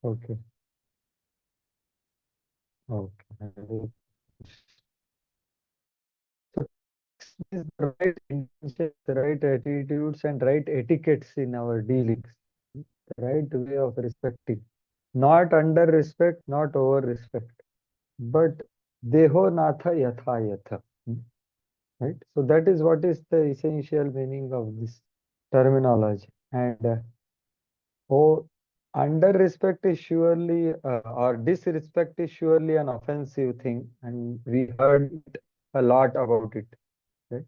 Okay. Okay. So is the right intentions, the right attitudes, and right etiquettes in our dealings. The right way of respecting. Not under respect, not over respect, but deho natha yatha yatha. Right? So that is what is the essential meaning of this terminology. And oh, under respect is surely, or disrespect is surely an offensive thing, and we heard it a lot about it. Right?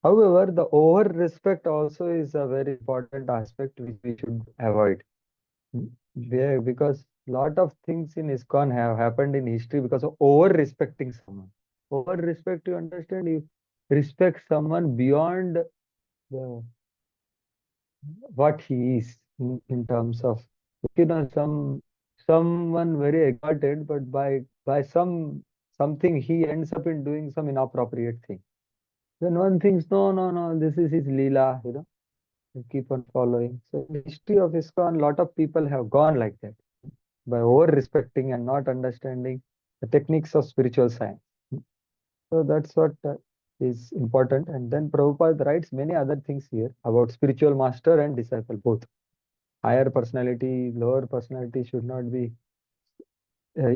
However, the over respect also is a very important aspect which we should avoid. Because lot of things in ISKCON have happened in history because of over respecting someone. Over respect, you understand, you respect someone beyond the what he is in terms of, someone very exalted, but by something he ends up in doing some inappropriate thing. Then one thinks, no, no, no, this is his leela, you keep on following. So in the history of ISKCON, a lot of people have gone like that by over respecting and not understanding the techniques of spiritual science. So that's what is important. And then Prabhupada writes many other things here about spiritual master and disciple both. Higher personality, lower personality should not be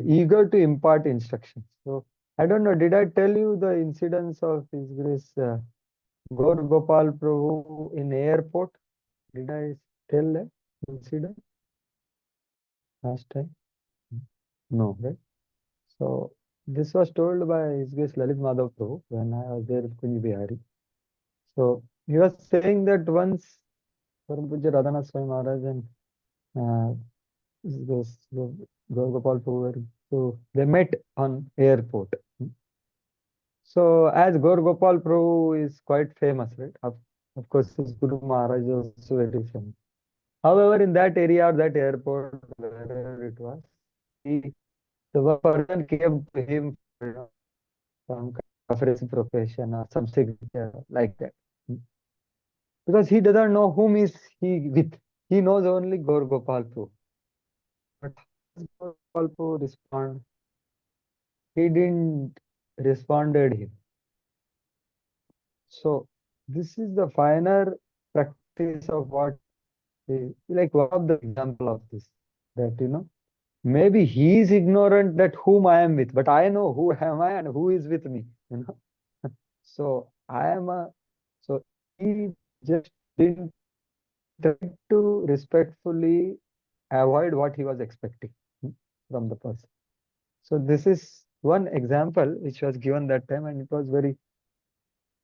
eager to impart instructions. So I don't know, did I tell you the incidents of His Grace Gaur Gopal Prabhu in airport? Did I tell that incident last time? No, right? So this was told by His Grace Lalit Madhav Prabhu when I was there with Kunj Bihari. So he was saying that once Param Pujya Radhanath Swami Maharaj and uh, His Grace Gaur Gopal Prabhu so they met on airport. So as Gaur Gopal Prabhu is quite famous, right? Of course, his Guru Maharaj is also very famous. However, in that area or that airport, wherever it was, he, the one person came to him for some kind of reciprocation or some signature like that. Because he doesn't know whom is he with. He knows only Gaur Gopal Prabhu. But how does Gaur Gopal Prabhu respond? He didn't responded him. So this is the finer practice of what like one of the example of this, that maybe he is ignorant that whom I am with, but I know who am I and who is with me. So I am a so he just didn't try to respectfully avoid what he was expecting from the person. So this is one example which was given that time, and it was very,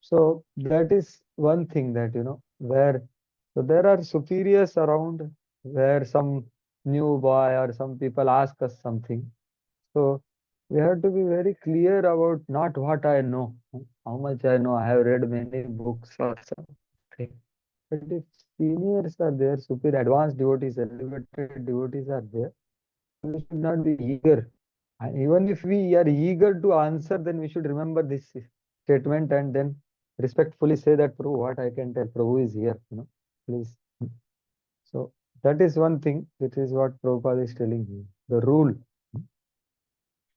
so that is one thing that where, so there are superiors around, where some new boy or some people ask us something. So we have to be very clear about not what I know, how much I know. I have read many books or something. But if seniors are there, superior advanced devotees, elevated devotees are there, we should not be eager. And even if we are eager to answer, then we should remember this statement and then respectfully say that, Prabhu, what I can tell, Prabhu is here, please. So that is one thing, which is what Prabhupada is telling you. The rule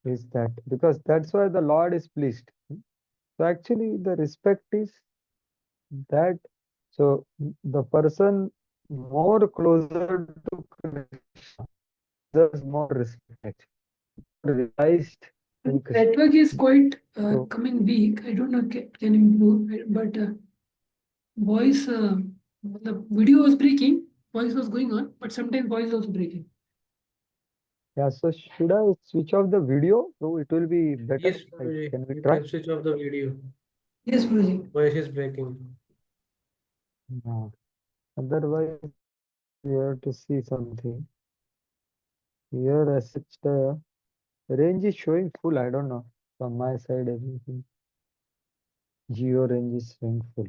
is that, because that's why the Lord is pleased. So actually the respect is that, so the person more closer to Krishna deserves more respect, realized in Krishna. Network is quite So coming weak. I don't know can improve, but voice, the video was breaking, voice was going on, but sometimes voice also breaking. yeah, so should I switch off the video? So it will be better. Yes, Like, Prabhuji, can we you try? can switch off the video. Yes, Guruji. Voice is breaking. No. Otherwise, we have to see something. Here, as such, the range is showing full. I don't know. From my side, everything. Geo range is showing full.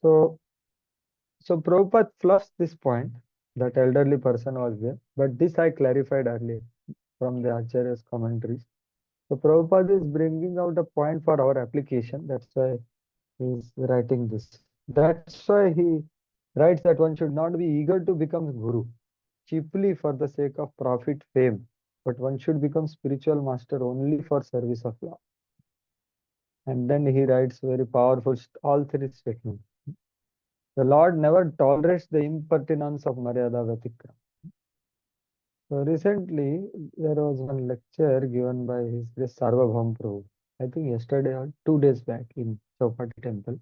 So, so Prabhupada flushed this point that elderly person was there, but this I clarified earlier from the Acharya's commentaries. So Prabhupada is bringing out a point for our application. That's why he is writing this. That's why he writes that one should not be eager to become guru. cheaply for the sake of profit, fame, but one should become spiritual master only for service of Lord. And then he writes very powerful, all three statements. The Lord never tolerates the impertinence of Maryada Vatikram. So recently, there was one lecture given by His Grace Sarvabhaum Prabhu, I think yesterday or 2 days back in Chowpatty Temple.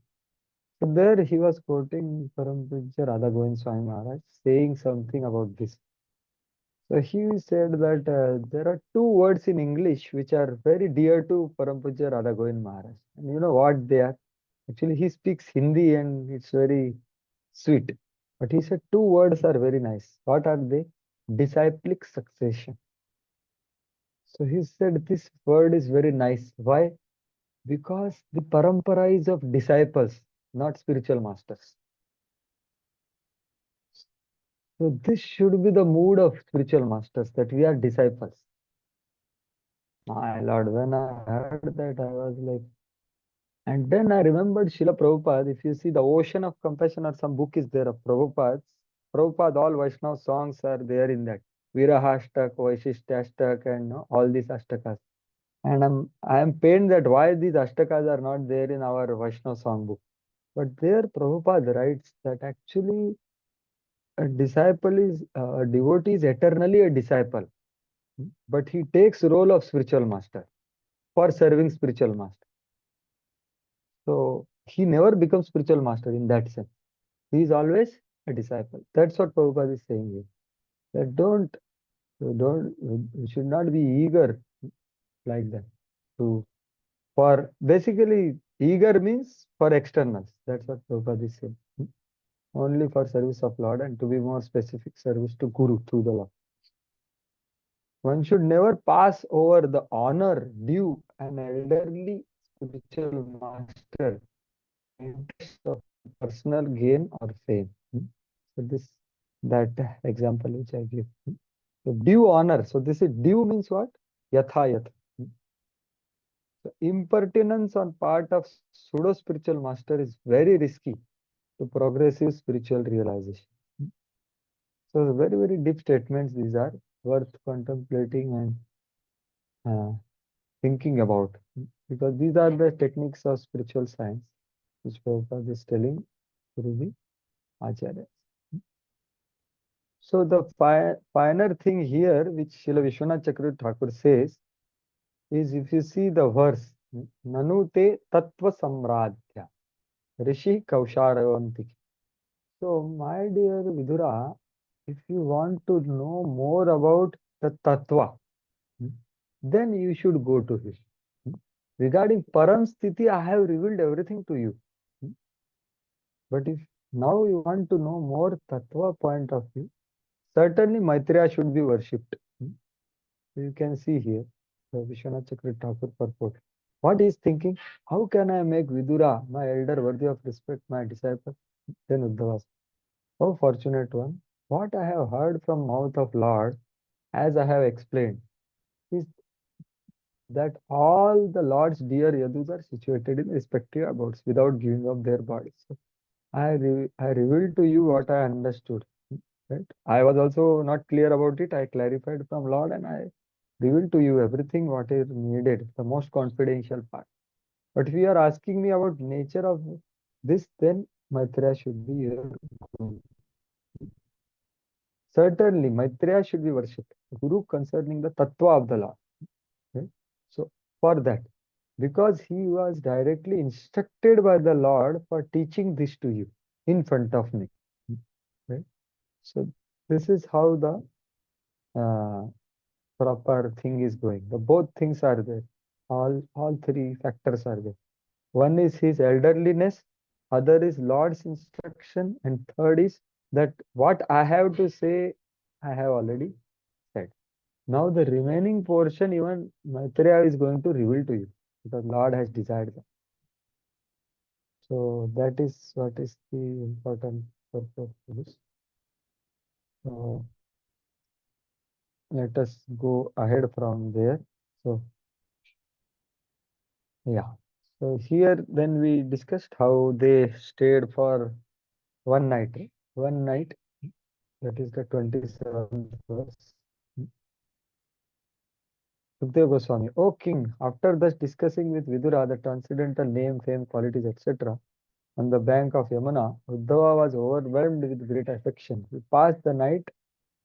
So there he was quoting Param Pujya Radha Govind Swami Maharaj saying something about this. So he said that there are two words in English which are very dear to Param Pujya Radha Govind Maharaj. And you know what they are? Actually, he speaks Hindi and it's very sweet. But he said two words are very nice. What are they? Disciplic succession. So he said this word is very nice. Why? Because the parampara is of disciples, not spiritual masters. So this should be the mood of spiritual masters, that we are disciples. My Lord, when I heard that, I was like, and then I remembered Srila Prabhupada. If you see the Ocean of Compassion or some book is there of Prabhupada's, Prabhupada, all Vaishnava songs are there in that. Virahashtak, Vaishishtastak, and all these Ashtakas. And I am pained that why these Ashtakas are not there in our Vaishnava song book. But there Prabhupada writes that actually a disciple is, a devotee is eternally a disciple. But he takes role of spiritual master for serving spiritual master. So he never becomes spiritual master in that sense. He is always a disciple. That's what Prabhupada is saying here. That you should not be eager like that. For basically eager means for externals. That's what Prabhupada is saying. Only for service of Lord, and to be more specific, service to Guru through the Lord. One should never pass over the honor due an elderly spiritual master in interest of personal gain or fame. So that example which I give. So due honor. So this is due means what? Yatha yatha. So impertinence on part of pseudo spiritual master is very risky to progressive spiritual realization. So very, very deep statements these are, worth contemplating and thinking about, because these are the techniques of spiritual science which Prabhupada is telling through the Acharyas. So the finer thing here which Srila Vishwanath Chakravarti Thakur says is, if you see the verse, Nanu te tattva samradhya rishi kausharavanti. So my dear Vidura, if you want to know more about the tattva, then you should go to him. Regarding Param Sthiti, I have revealed everything to you. But if now you want to know more tattva point of view, certainly Maitreya should be worshipped. You can see here the Vishwanath Chakravarti Thakur purport. What he is thinking? How can I make Vidura, my elder, worthy of respect, my disciple? Then Uddhava said, oh fortunate one, what I have heard from mouth of Lord, as I have explained, is that all the Lord's dear Yadus are situated in respective abodes without giving up their bodies. So I revealed to you what I understood. Right? I was also not clear about it. I clarified from Lord and I revealed to you everything what is needed, the most confidential part. But if you are asking me about nature of this, then Maitreya should be your guru. Certainly, Maitreya should be worshipped. Guru concerning the tattva of the Lord. Right? So for that, because he was directly instructed by the Lord for teaching this to you in front of me. Right? So this is how the proper thing is going. The both things are there. All three factors are there. One is his elderliness, other is Lord's instruction, and third is that what I have to say, I have already said. Now the remaining portion, even Maitreya is going to reveal to you, because Lord has desired that. So that is what is the important purpose of this. So let us go ahead from there. So yeah. So here then we discussed how they stayed for one night. One night That is the 27th verse. Sukadeva Goswami, O king, after thus discussing with Vidura the transcendental name, fame, qualities, etc., on the bank of Yamuna, Uddhava was overwhelmed with great affection. He passed the night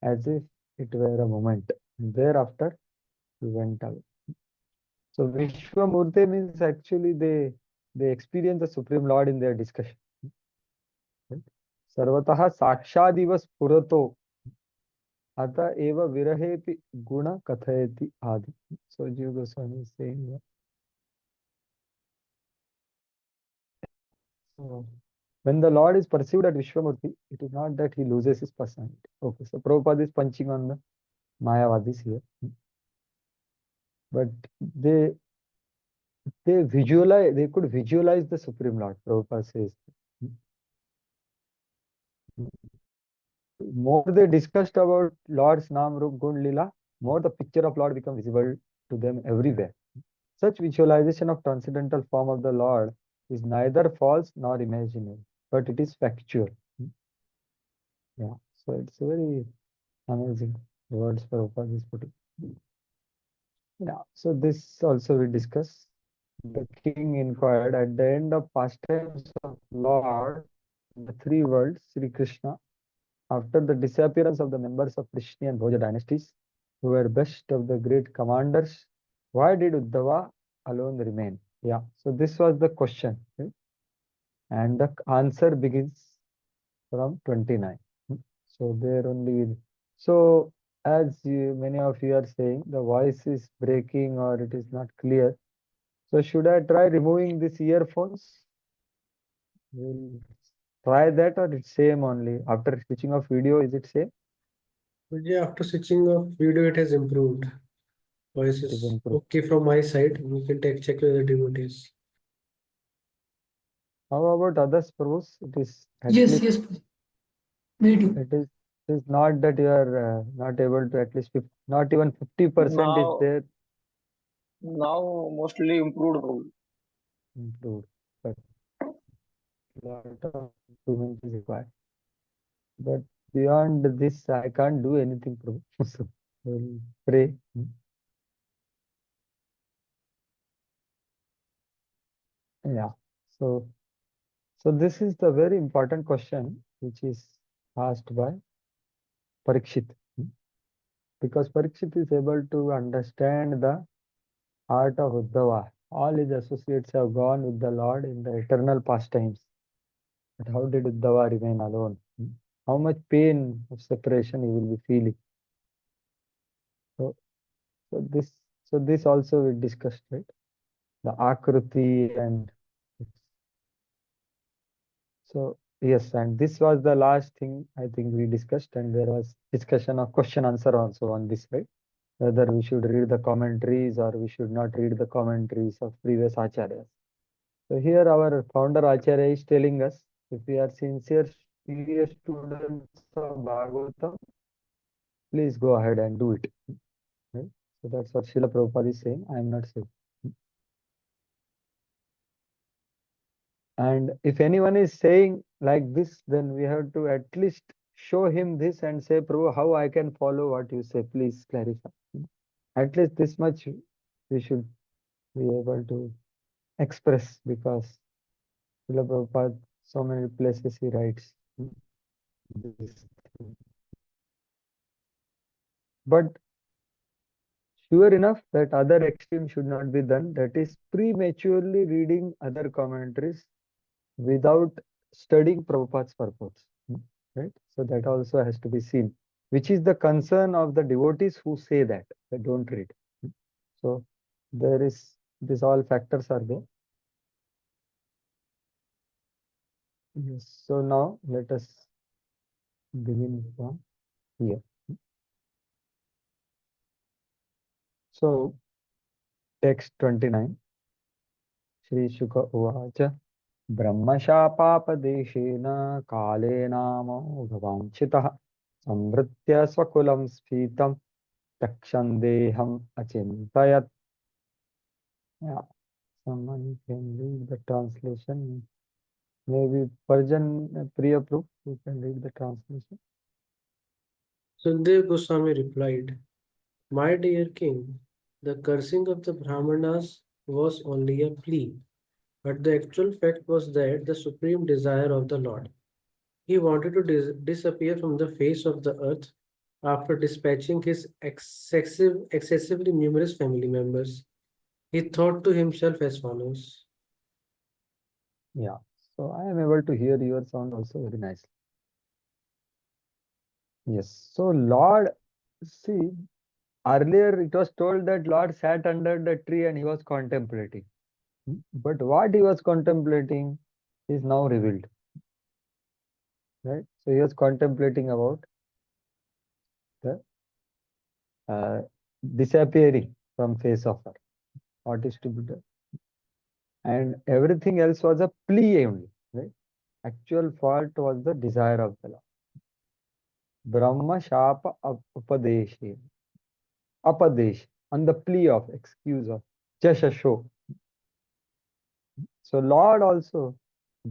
as if it were a moment. And thereafter, he went away. So Vishwamurti means actually they experience the Supreme Lord in their discussion. Right? Sarvataha sakshadiva spurato ata eva virahepi guna kathayati adi. So Jiva Goswami is saying that. So, when the Lord is perceived at Vishwamurti, it is not that he loses his personality. Okay, so Prabhupada is punching on the Mayavadis here. But they they could visualize the Supreme Lord, Prabhupada says. More they discussed about Lord's Nam Rup Gun Lila, more the picture of Lord become visible to them everywhere. Such visualization of transcendental form of the Lord is neither false nor imaginary, but it is factual. Yeah, so it's very amazing words Prabhupada is putting. Yeah, so this also we discuss. The king inquired at the end of pastimes of Lord, the three worlds, Sri Krishna, after the disappearance of the members of Prishni and Bhoja dynasties, who were best of the great commanders, why did Uddhava alone remain? Yeah, so this was the question. Right? And the answer begins from 29. So there only. So as many of you are saying, the voice is breaking or it is not clear. So should I try removing these earphones? We'll try that or it's same only. After switching off video, is it same? But yeah, after switching off video, it has improved. Voice It is is improved. okay from my side. You can check with the devotees. How about others, Bruce? It is at Yes, least yes, me too. it is not that you are not able to at least not even 50% is Now, there now mostly improved. improved, but lot of improvement is required. But beyond this, I can't do anything, Prabhu. So we'll pray. Yeah. So this is the very important question which is asked by Parikshit. Because Parikshit is able to understand the heart of Uddhava. All his associates have gone with the Lord in the eternal pastimes. But how did Uddhava remain alone? How much pain of separation he will be feeling? So, so this this also we discussed, right? The Akruti and so yes, and this was the last thing I think we discussed, and there was discussion of question answer also on this, right? Whether we should read the commentaries or we should not read the commentaries of previous acharyas. So here our founder Acharya is telling us, if we are sincere, serious students of Bhagavatam, please go ahead and do it. Right? So that's what Srila Prabhupada is saying. I am not saying. And if anyone is saying like this, then we have to at least show him this and say, Prabhu, how I can follow what you say? Please clarify. At least this much we should be able to express, because Srila Prabhupada, so many places he writes this. But sure enough that other extreme should not be done. That is prematurely reading other commentaries without studying Prabhupada's purpose. Right? So that also has to be seen, which is the concern of the devotees who say that they don't read. So there is these all factors are there. Yes. So now let us begin from here. So text 29. Shri Shuka Uvacha ब्रह्मशापापदेशेन कालेनामोघवाञ्छितः संवृत्य स्वकुलं स्फीतं तक्षन्देहम् अचिन्तयत्. Yeah, someone can read the translation. Maybe Persian Priya Proof, you can read the translation. Sukhdev Goswami replied, My dear king, the cursing of the Brahmanas was only a plea, but the actual fact was that the supreme desire of the Lord. He wanted to disappear from the face of the earth after dispatching his excessively numerous family members. He thought to himself as follows. Yeah. So I am able to hear your sound also very nicely. Yes. So Lord, see, earlier it was told that Lord sat under the tree and he was contemplating. But what he was contemplating is now revealed. Right? So he was contemplating about the uh, disappearing from face of earth. What is to be done? And everything else was a plea only. Right? Actual fault was the desire of the Lord. Brahma Shapa Upadeshe. Apadesh. On the plea of, excuse of, Jashasho. So Lord also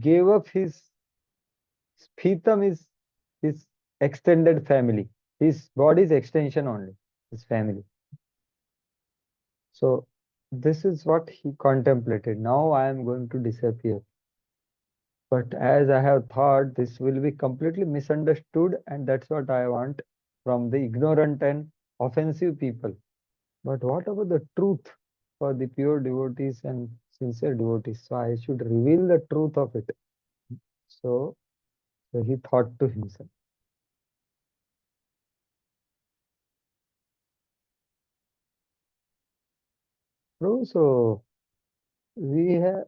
gave up his Sphitam is his extended family. His body's extension only, his family. So this is what he contemplated. Now I am going to disappear. But as I have thought, this will be completely misunderstood, and that's what I want from the ignorant and offensive people. But what about the truth for the pure devotees and sincere devotees? So I should reveal the truth of it. So he thought to himself. So we have,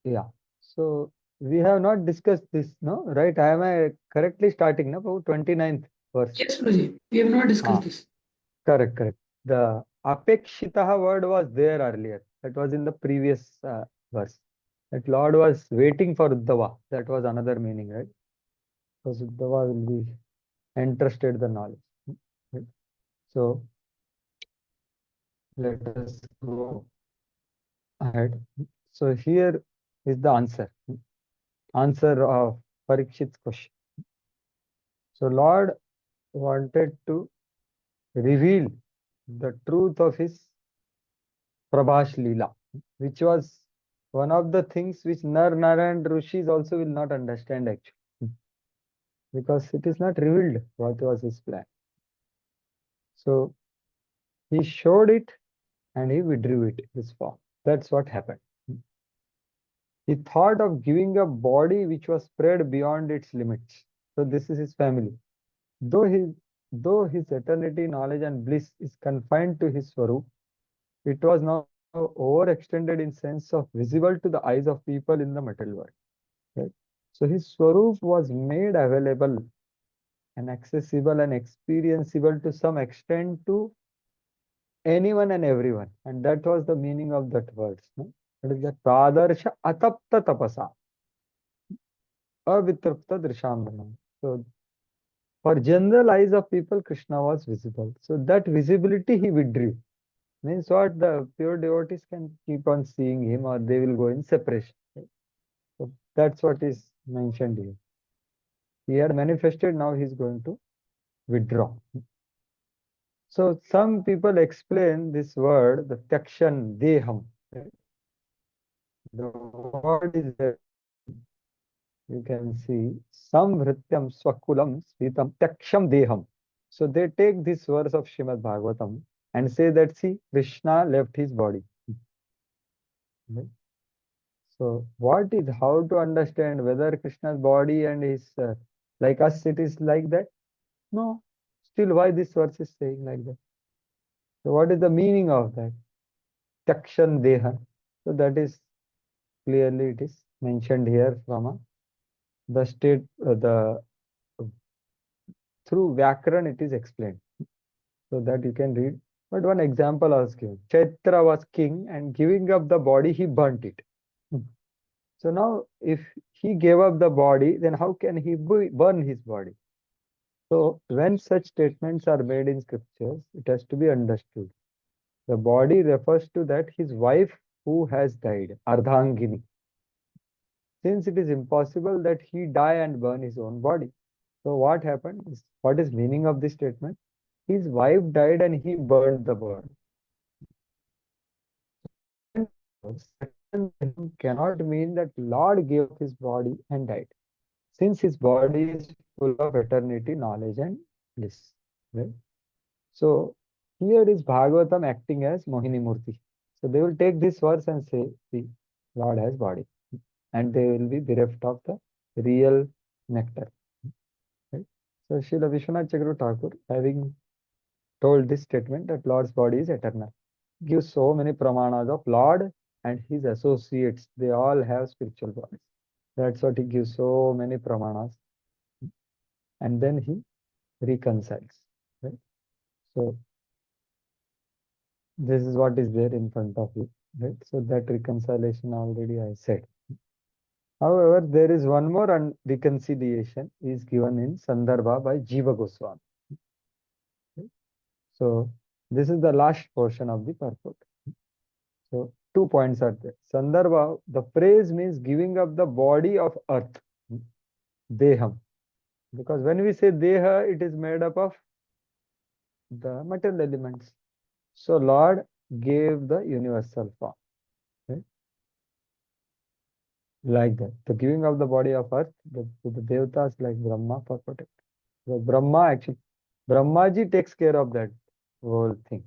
yeah. So we have not discussed this, no? Right? Am I correctly starting now? About 29th verse. Yes, Guruji. We have not discussed this. Correct, correct. The apekshitaha word was there earlier. That was in the previous verse. That Lord was waiting for Uddhava. That was another meaning, right? Because Uddhava will be entrusted the knowledge. Right? So let us go ahead. So here is the answer of Parikshit's question. So Lord wanted to reveal the truth of his Prabhash Leela, which was one of the things which Nar Narayan Rishis also will not understand actually, because it is not revealed what was his plan. So he showed it and he withdrew it, his form. That's what happened. He thought of giving a body which was spread beyond its limits. So this is his family. Though his eternity, knowledge, and bliss is confined to his Swarup, it was now overextended in sense of visible to the eyes of people in the material world. Right? So his Swarup was made available and accessible and experienceable to some extent to anyone and everyone. And that was the meaning of that words. No? That is the Pradarsha Atapta Tapasa. Avitrapta Drishambranam. So for general eyes of people, Krishna was visible. So that visibility he withdrew. Means what? The pure devotees can keep on seeing him or they will go in separation. So that's what is mentioned here. He had manifested, now he is going to withdraw. So some people explain this word, the Tyakshan Deham. The word is there. You can see Samvrityam Swakulam Svitam Tyaksham Deham. So they take this verse of Srimad Bhagavatam and say that, see, Krishna left his body. Right? So what is, how to understand whether Krishna's body and his, like us, it is like that? No. Still, why this verse is saying like that? So what is the meaning of that? Tyakshan Deha. So that is clearly it is mentioned here from the state, through Vyakaran it is explained. So that you can read. But one example I was given. Chaitra was king and giving up the body, he burnt it. So now if he gave up the body, then how can he burn his body? So when such statements are made in scriptures, it has to be understood. The body refers to that his wife who has died, Ardhangini. Since it is impossible that he die and burn his own body. So what happened? What is meaning of this statement? His wife died and he burned the body. Second, cannot mean that Lord gave up his body and died, since his body is full of eternity, knowledge, and bliss. Right? So here is Bhagavatam acting as Mohini Murti. So they will take this verse and say, see, Lord has body, and they will be bereft of the real nectar. Right? So Srila Vishwanath Chakravarti Thakur, having told this statement that Lord's body is eternal, gives so many pramanas of Lord and his associates. They all have spiritual bodies. That's what he gives so many pramanas. And then he reconciles. Right? So this is what is there in front of you. Right? So that reconciliation already I said. However, there is one more reconciliation is given in Sandarbha by Jiva Goswami. Right? So this is the last portion of the purport. So 2 points are there. Sandarbha, the phrase means giving up the body of earth, deham. Because when we say deha, it is made up of the material elements. So Lord gave the universal form. Right? Like that. The giving of the body of earth, the devatas like Brahma for protect. So Brahmaji takes care of that whole thing.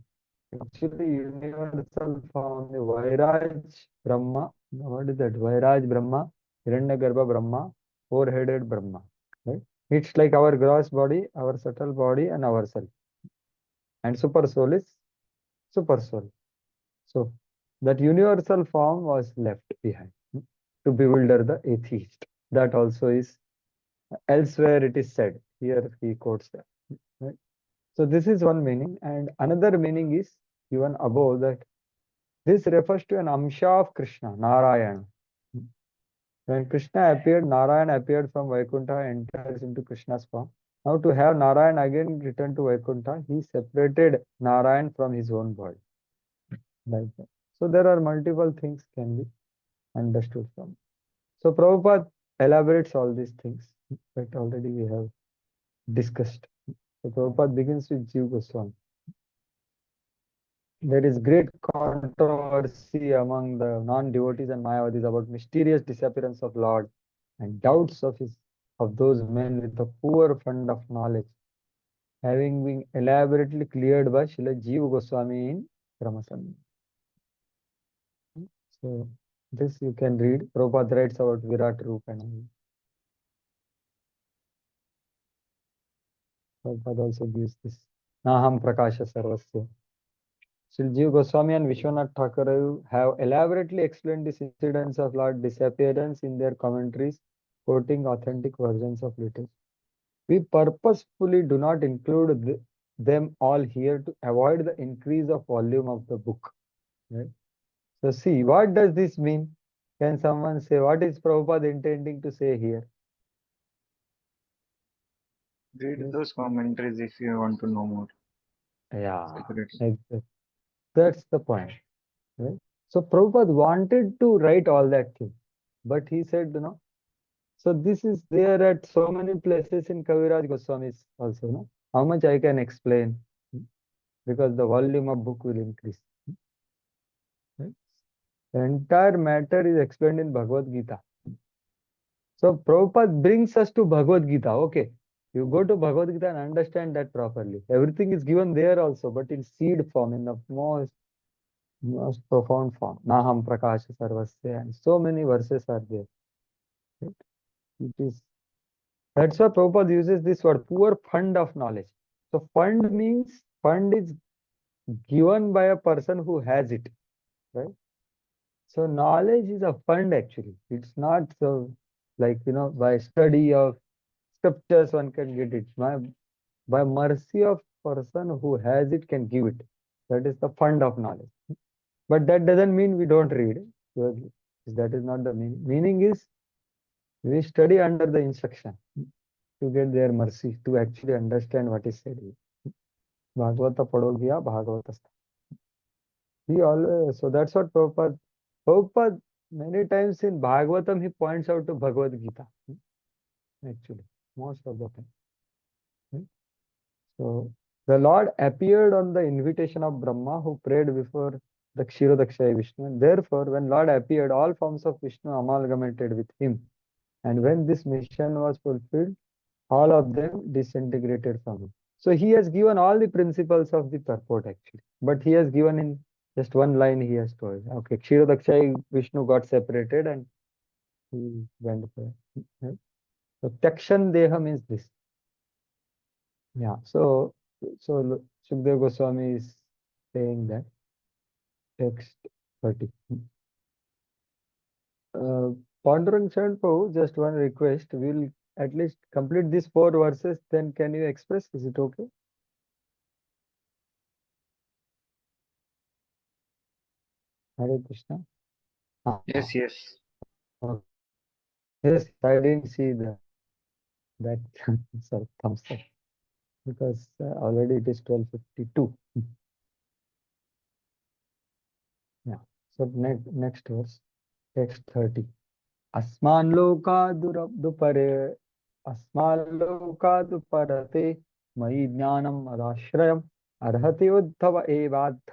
Actually, universal form, the Vairaj Brahma, what is that? Vairaj Brahma, Hiranyagarbha Brahma, four-headed Brahma. Right? It's like our gross body, our subtle body, and our self. And super soul is super soul. So that universal form was left behind to bewilder the atheist. That also is elsewhere it is said. Here he quotes that. Right? So this is one meaning, and another meaning is given above that this refers to an amsha of Krishna, Narayana. When Krishna appeared, Narayana appeared from Vaikuntha, enters into Krishna's form. Now to have Narayana again return to Vaikuntha, he separated Narayana from his own body. Like that. So there are multiple things can be understood from. So Prabhupada elaborates all these things that already we have discussed. So Prabhupada begins with Jiva Goswami. There is great controversy among the non-devotees and Mayavadis about mysterious disappearance of Lord and doubts of those men with a poor fund of knowledge, having been elaborately cleared by Srila Jiva Goswami in Brahmasandhi. So this you can read. Prabhupada writes about Virat Roop and all. Prabhupada also gives this. Naham Prakasha Sarvasya. Sri Jiva Goswami and Vishwanath Thakur have elaborately explained this incidence of Lord disappearance in their commentaries, quoting authentic versions of literature. We purposefully do not include them all here to avoid the increase of volume of the book. Right? So see, what does this mean? Can someone say, what is Prabhupada intending to say here? Read Yes. those commentaries if you want to know more. Yeah, Separately. exactly. That's the point. Right? So Prabhupada wanted to write all that thing, but he said, so this is there at so many places in Kaviraj Goswami's also, how much I can explain, because the volume of book will increase. Right? The entire matter is explained in Bhagavad Gita. So Prabhupada brings us to Bhagavad Gita. Okay, you go to Bhagavad Gita and understand that properly. Everything is given there also, but in seed form, in the most profound form. Naham Prakasha Sarvasya, and so many verses are there. Right? That's why Prabhupada uses this word, poor fund of knowledge. So fund means, fund is given by a person who has it, right? So knowledge is a fund actually. It's not so like, by study of scriptures one can get it. By mercy of person who has it can give it. That is the fund of knowledge. But that doesn't mean we don't read. That is not the meaning. Meaning is we study under the instruction to get their mercy, to actually understand what is said. Bhagavata Padogya Bhagavatastha. He always, so that's what Prabhupada many times in Bhagavatam he points out to Bhagavad Gita. Actually, most of the time. So the Lord appeared on the invitation of Brahma, who prayed before the Kshirodakshaya Vishnu. And therefore, when Lord appeared, all forms of Vishnu amalgamated with him. And when this mission was fulfilled, all of them disintegrated from him. So he has given all the principles of the purport actually. But he has given in just one line he has told. Okay, Kshirodakshaya Vishnu got separated and he went there. Right? So Tyakshan Deha means this. Yeah. So Sukdev Goswami is saying that text 30. Pandurang Charan Prabhu, just one request. We'll at least complete these 4 verses. Then can you express? Is it okay? Hare Krishna. Yes, yes. Okay. Yes, I didn't see that sort of thumbs up because already it is 12:52. Yeah. So next verse, text 30. अस्मान् लोकादुपरे अस्माल्लोकादुपरते मयि ज्ञानम् अदाश्रयम् अर्हति उद्धव एवाद्ध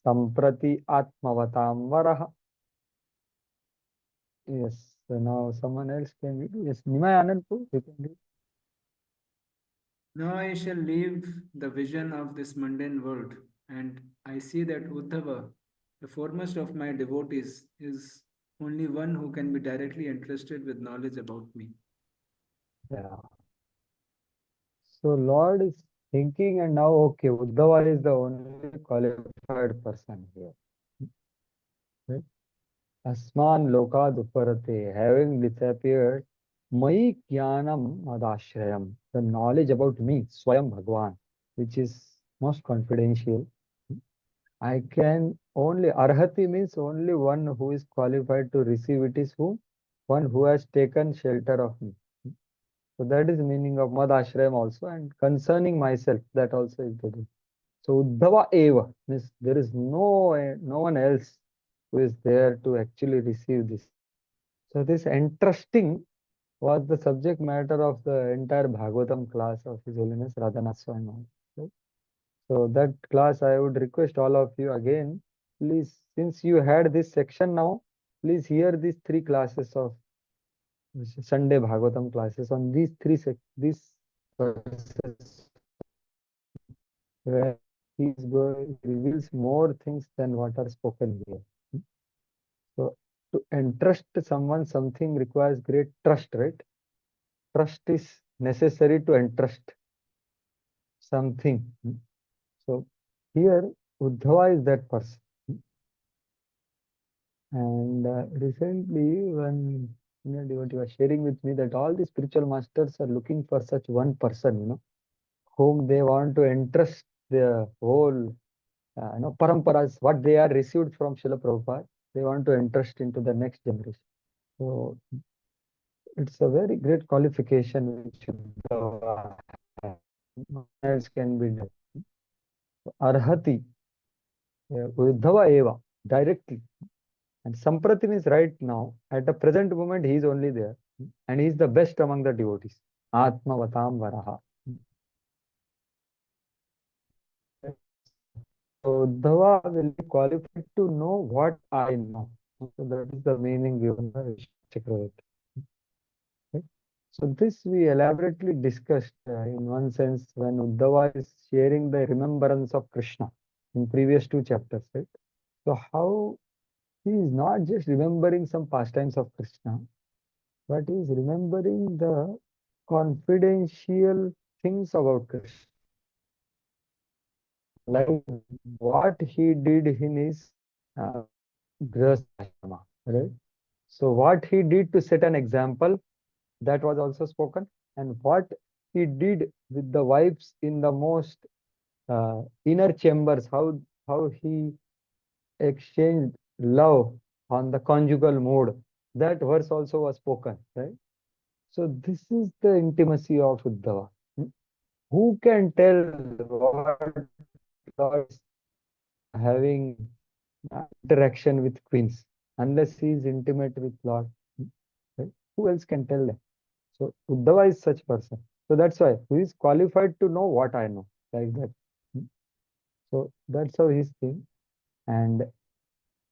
सम्प्रति आत्मवतां वरः. Yes, so now someone else can read. Yes, Nimai Anandpur, you can read. Now I shall leave the vision of this mundane world, and I see that Uddhava, the foremost of my devotees, is only one who can be directly entrusted with knowledge about me. Yeah. So Lord is thinking, and now okay, Uddhava is the only qualified person here. Right? Asman lokad uparate, having disappeared, Mai jnanam madashrayam, the knowledge about me, Swayam Bhagwan, which is most confidential. I can only, Arhati means only one who is qualified to receive it is who? One who has taken shelter of me. So that is the meaning of Mad Ashrayam also, and concerning myself, that also is the thing. So Uddhava Eva means there is no one else who is there to actually receive this. So this entrusting was the subject matter of the entire Bhagavatam class of His Holiness Radhanath Swami. Right? So that class I would request all of you again, please, since you had this section now, please hear these 3 classes of Sunday Bhagavatam classes on these these verses where he reveals more things than what are spoken here. So to entrust someone something requires great trust, right? Trust is necessary to entrust something. So here Uddhava is that person. And recently when devotee was sharing with me that all the spiritual masters are looking for such one person, whom they want to entrust the whole paramparas, what they are received from Srila Prabhupada, they want to entrust into the next generation. So it's a very great qualification which Uddhava has. No one else can be done. Arhati, Uddhava Eva, directly. And Samprati means right now, at the present moment, he is only there. And he is the best among the devotees. Atma Vatam Varaha. So Uddhava will be qualified to know what I know. So that is the meaning given by Vishnu Chakravarti. Okay. So this we elaborately discussed in one sense when Uddhava is sharing the remembrance of Krishna in previous 2 chapters, right? So how he is not just remembering some pastimes of Krishna, but he is remembering the confidential things about Krishna. Like what he did in his uh, Grihastha, right? So what he did to set an example, that was also spoken, and what he did with the wives in the most inner chambers, how he exchanged love on the conjugal mode, that verse also was spoken, right? So this is the intimacy of Uddhava. Who can tell what Lord is having interaction with queens unless he is intimate with Lord? Right? Who else can tell them? So Uddhava is such person. So that's why he is qualified to know what I know, like that. So that's how he's thing. And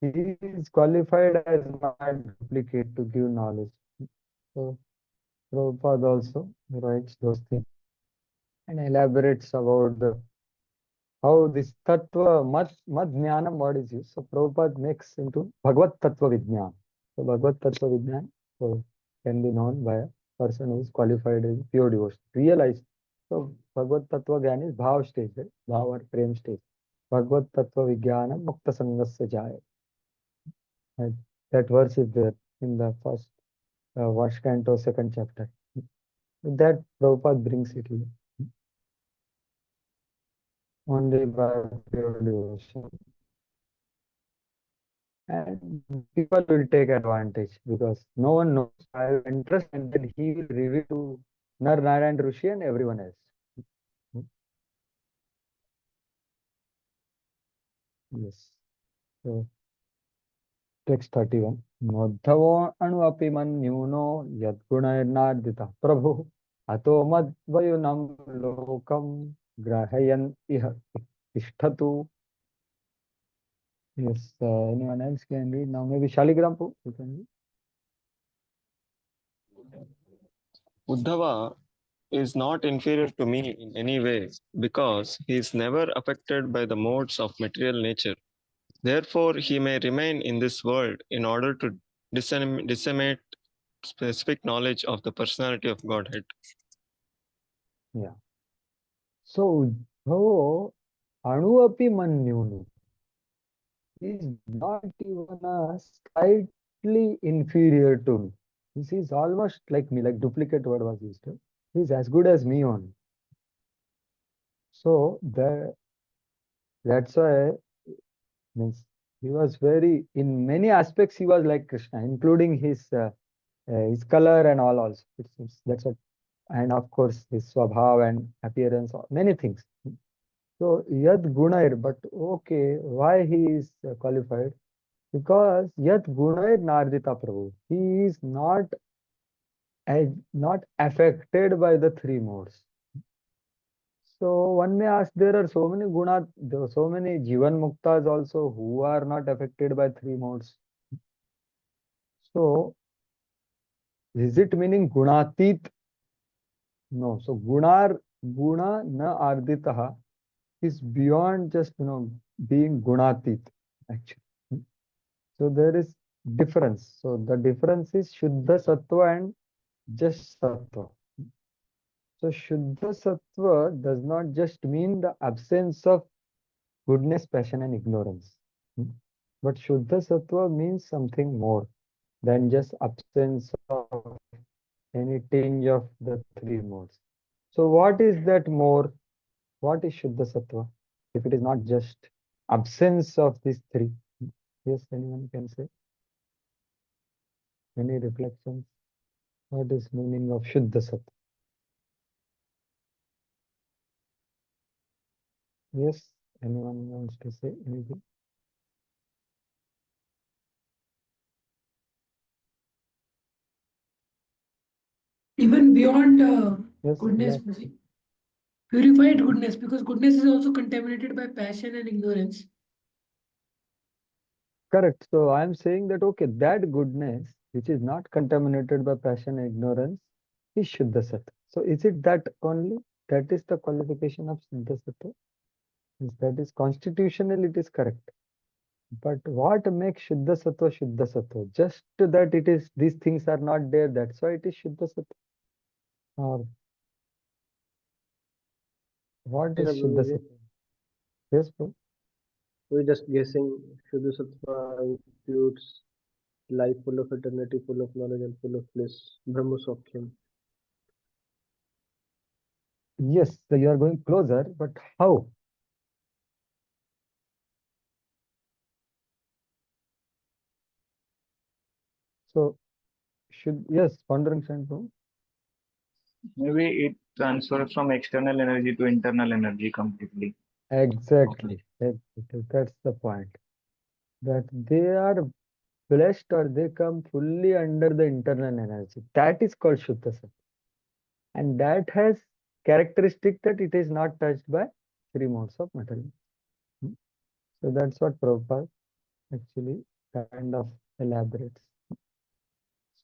he is qualified as my duplicate to give knowledge. So Prabhupada also writes those things and elaborates about the how this tattva mad jnanam word is used. So Prabhupada makes into Bhagavad Tattva Vijnan. So Bhagavad Tattva Vijnan can be known by a person who is qualified as pure devotion, realized. So Bhagavad Tattva Gyan is bhav stage, right? Bhav or prem stage. Bhagavad Tattva Vijnanam Mukta Sangasya Jaya. And that verse is there in the first canto, second chapter. That Prabhupada brings it here. Only by pure devotion. And people will take advantage because no one knows. I have interest, and then he will reveal to Nar Narayan Rishi and everyone else. Yes. So text 31. Madhavo anu api manyuno yadgunairnardita prabhu ato madvayunam lokam grahayan iha ishtatu. Yes, anyone else can read now? Maybe Shaligram, you can read. Uddhava is not inferior to me in any way because he is never affected by the modes of material nature. Therefore, he may remain in this world in order to disseminate specific knowledge of the personality of Godhead. Yeah. So, Uddhava anu api manyuno is not even a slightly inferior to me. This is almost like me, like duplicate word was used. He is as good as me only. So that's why means he was very in many aspects he was like Krishna, including his color and all also. That's what, and of course his swabhav and appearance, many things. So yad gunair, but okay, why he is qualified? Because yat gunair nardita prabhu, he is not affected by the three modes. So one may ask, there are so many guna, there are so many jivan muktas also who are not affected by three modes. So is it meaning gunatit? No. So guna na arditaha is beyond just being gunatit actually. So there is difference. So the difference is Shuddha Sattva and just Sattva. So Shuddha Sattva does not just mean the absence of goodness, passion, and ignorance. But Shuddha Sattva means something more than just absence of any tinge of the three modes. So what is that more? What is Shuddha Sattva? If it is not just absence of these three. Yes, anyone can say? Any reflections? What is meaning of Shuddha Sattva? Yes, anyone wants to say anything? Even beyond Yes, goodness, yeah. purified goodness, because goodness is also contaminated by passion and ignorance. Correct. So I am saying that okay, that goodness which is not contaminated by passion and ignorance is Shuddha Sattva. So is it that only? That is the qualification of Shuddha Sattva? Yes, that is constitutional, it is correct. But what makes Shuddha Sattva Shuddha Sattva? Just that it is, these things are not there, that's why it is Shuddha Sattva. Or what is Shuddha Sattva? Yes, bro. We're just guessing. Shuddha Sattva includes life full of eternity, full of knowledge, and full of bliss. Brahma Sokhyam. Yes, so you are going closer, but how? So yes, pondering standpoint. Maybe it transfers from external energy to internal energy completely. Exactly. That's the point. That they are blessed or they come fully under the internal energy. That is called Shuddha Sattva. and that has characteristic that it is not touched by three modes of material. So that's what Prabhupada actually kind of elaborates.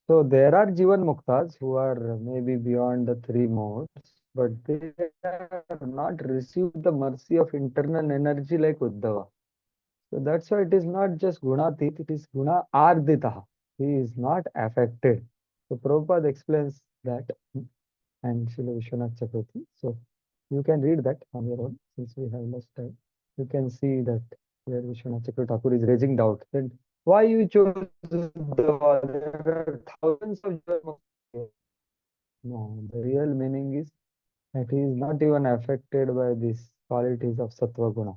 So there are Jivan Muktas who are maybe beyond the three modes, but they have not received the mercy of internal energy like Uddhava. So that's why it is not just Gunatit, it is Guna Arditaha. He is not affected. So Prabhupada explains that and Srila Vishwanath Chakravarti. So you can read that on your own since we have less time. You can see that where Vishwanath Chakravarti is raising doubt. Then why you chose Uddhava? There are thousands of Jivan Muktas. No, the real meaning is that he is not even affected by these qualities of Sattva Guna.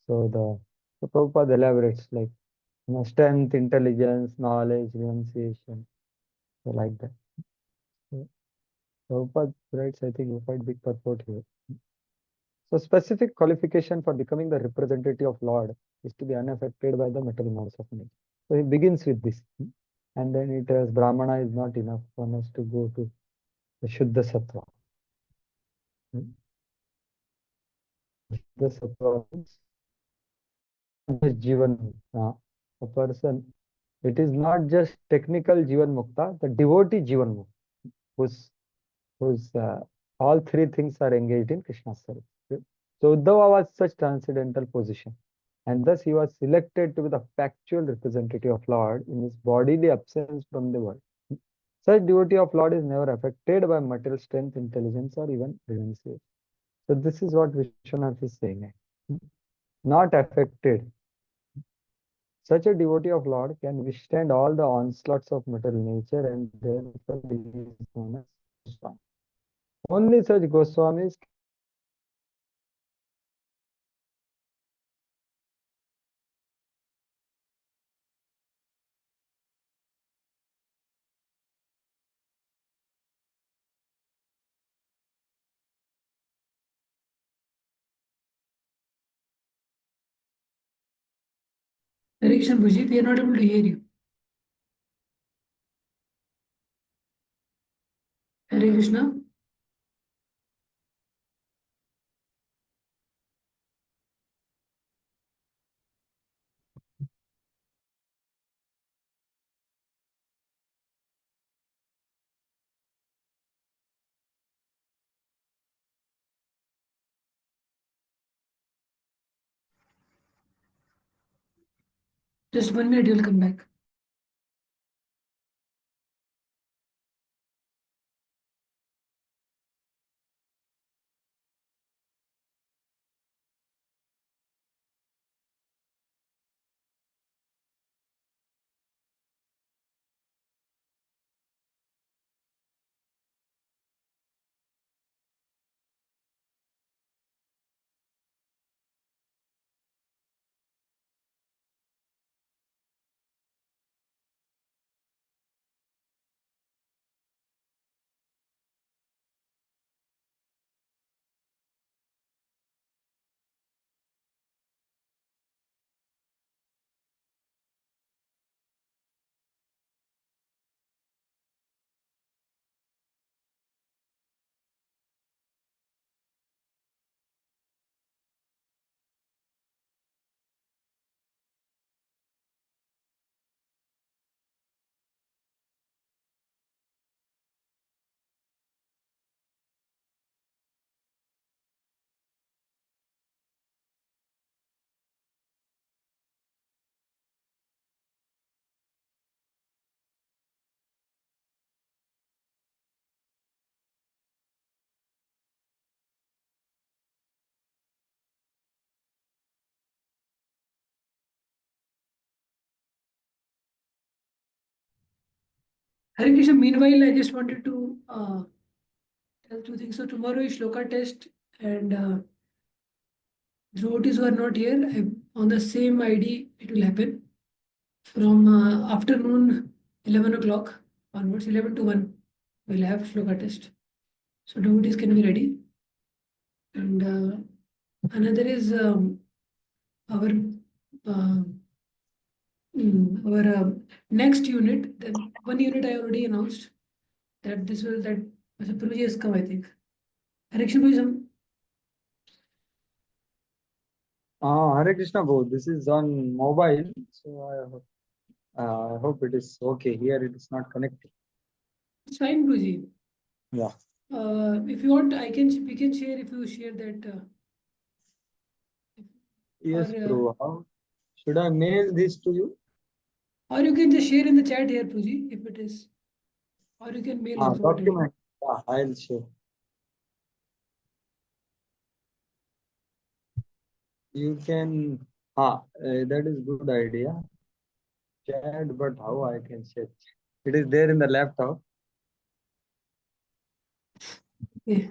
So Prabhupada elaborates like strength, intelligence, knowledge, renunciation, so like that. So Prabhupada writes, I think, quite big purport here. So specific qualification for becoming the representative of Lord is to be unaffected by the material modes of nature. So he begins with this, and then it has Brahmana is not enough. One has to go to the Shuddha Sattva. The Sattva means just Jivan Mukta. A person, it is not just technical Jivan Mukta, the devotee Jivan Mukta, whose all three things are engaged in Krishna's service. So Uddhava was such transcendental position, and thus he was selected to be the factual representative of Lord in his bodily absence from the world. Such devotee of Lord is never affected by material strength, intelligence, or even renunciation. So this is what Vishwanath is saying. Not affected. Such a devotee of Lord can withstand all the onslaughts of material nature, and therefore he is known as Goswami. Only such Goswamis Hare Krishna Bhuji, we are not able to hear you. Hare Krishna. Just 1 minute, you'll come back. Hare Krishna, meanwhile, I just wanted to tell two things. So tomorrow is Shloka test, and devotees who are not here, on the same ID, it will happen from afternoon 11 o'clock onwards, 11 to 1, we'll have Shloka test. So devotees can be ready. And another is our next unit. The one unit I already announced that So Prabhuji has come, I think. Hare Krishna Prabhuji, Hare Krishna Bho, this is on mobile, so I hope it is okay. Here it is not connected. it's fine, Prabhuji. Yeah. If you want, we can share if you share that. Yes, or, Prabhu. How should I mail this to you? Or you can just share in the chat here, Prabhuji, if it is. Or you can mail also. Whatever. Document. Yeah, I'll share. You can. That is good idea. Chat, but how I can share? It is there in the laptop. Yeah.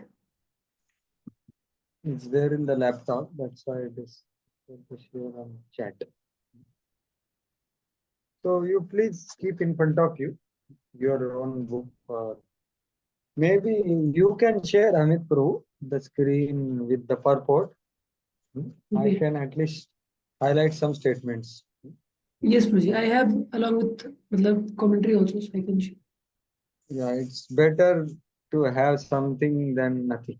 It's there in the laptop. That's why it is good to share on chat. So you please keep in front of you your own book. Maybe you can share, Amit Prabhu, the screen with the purport. I Okay. can at least highlight some statements. Yes, Prabhuji. I have along with commentary also, so I can share. Yeah, it's better to have something than nothing.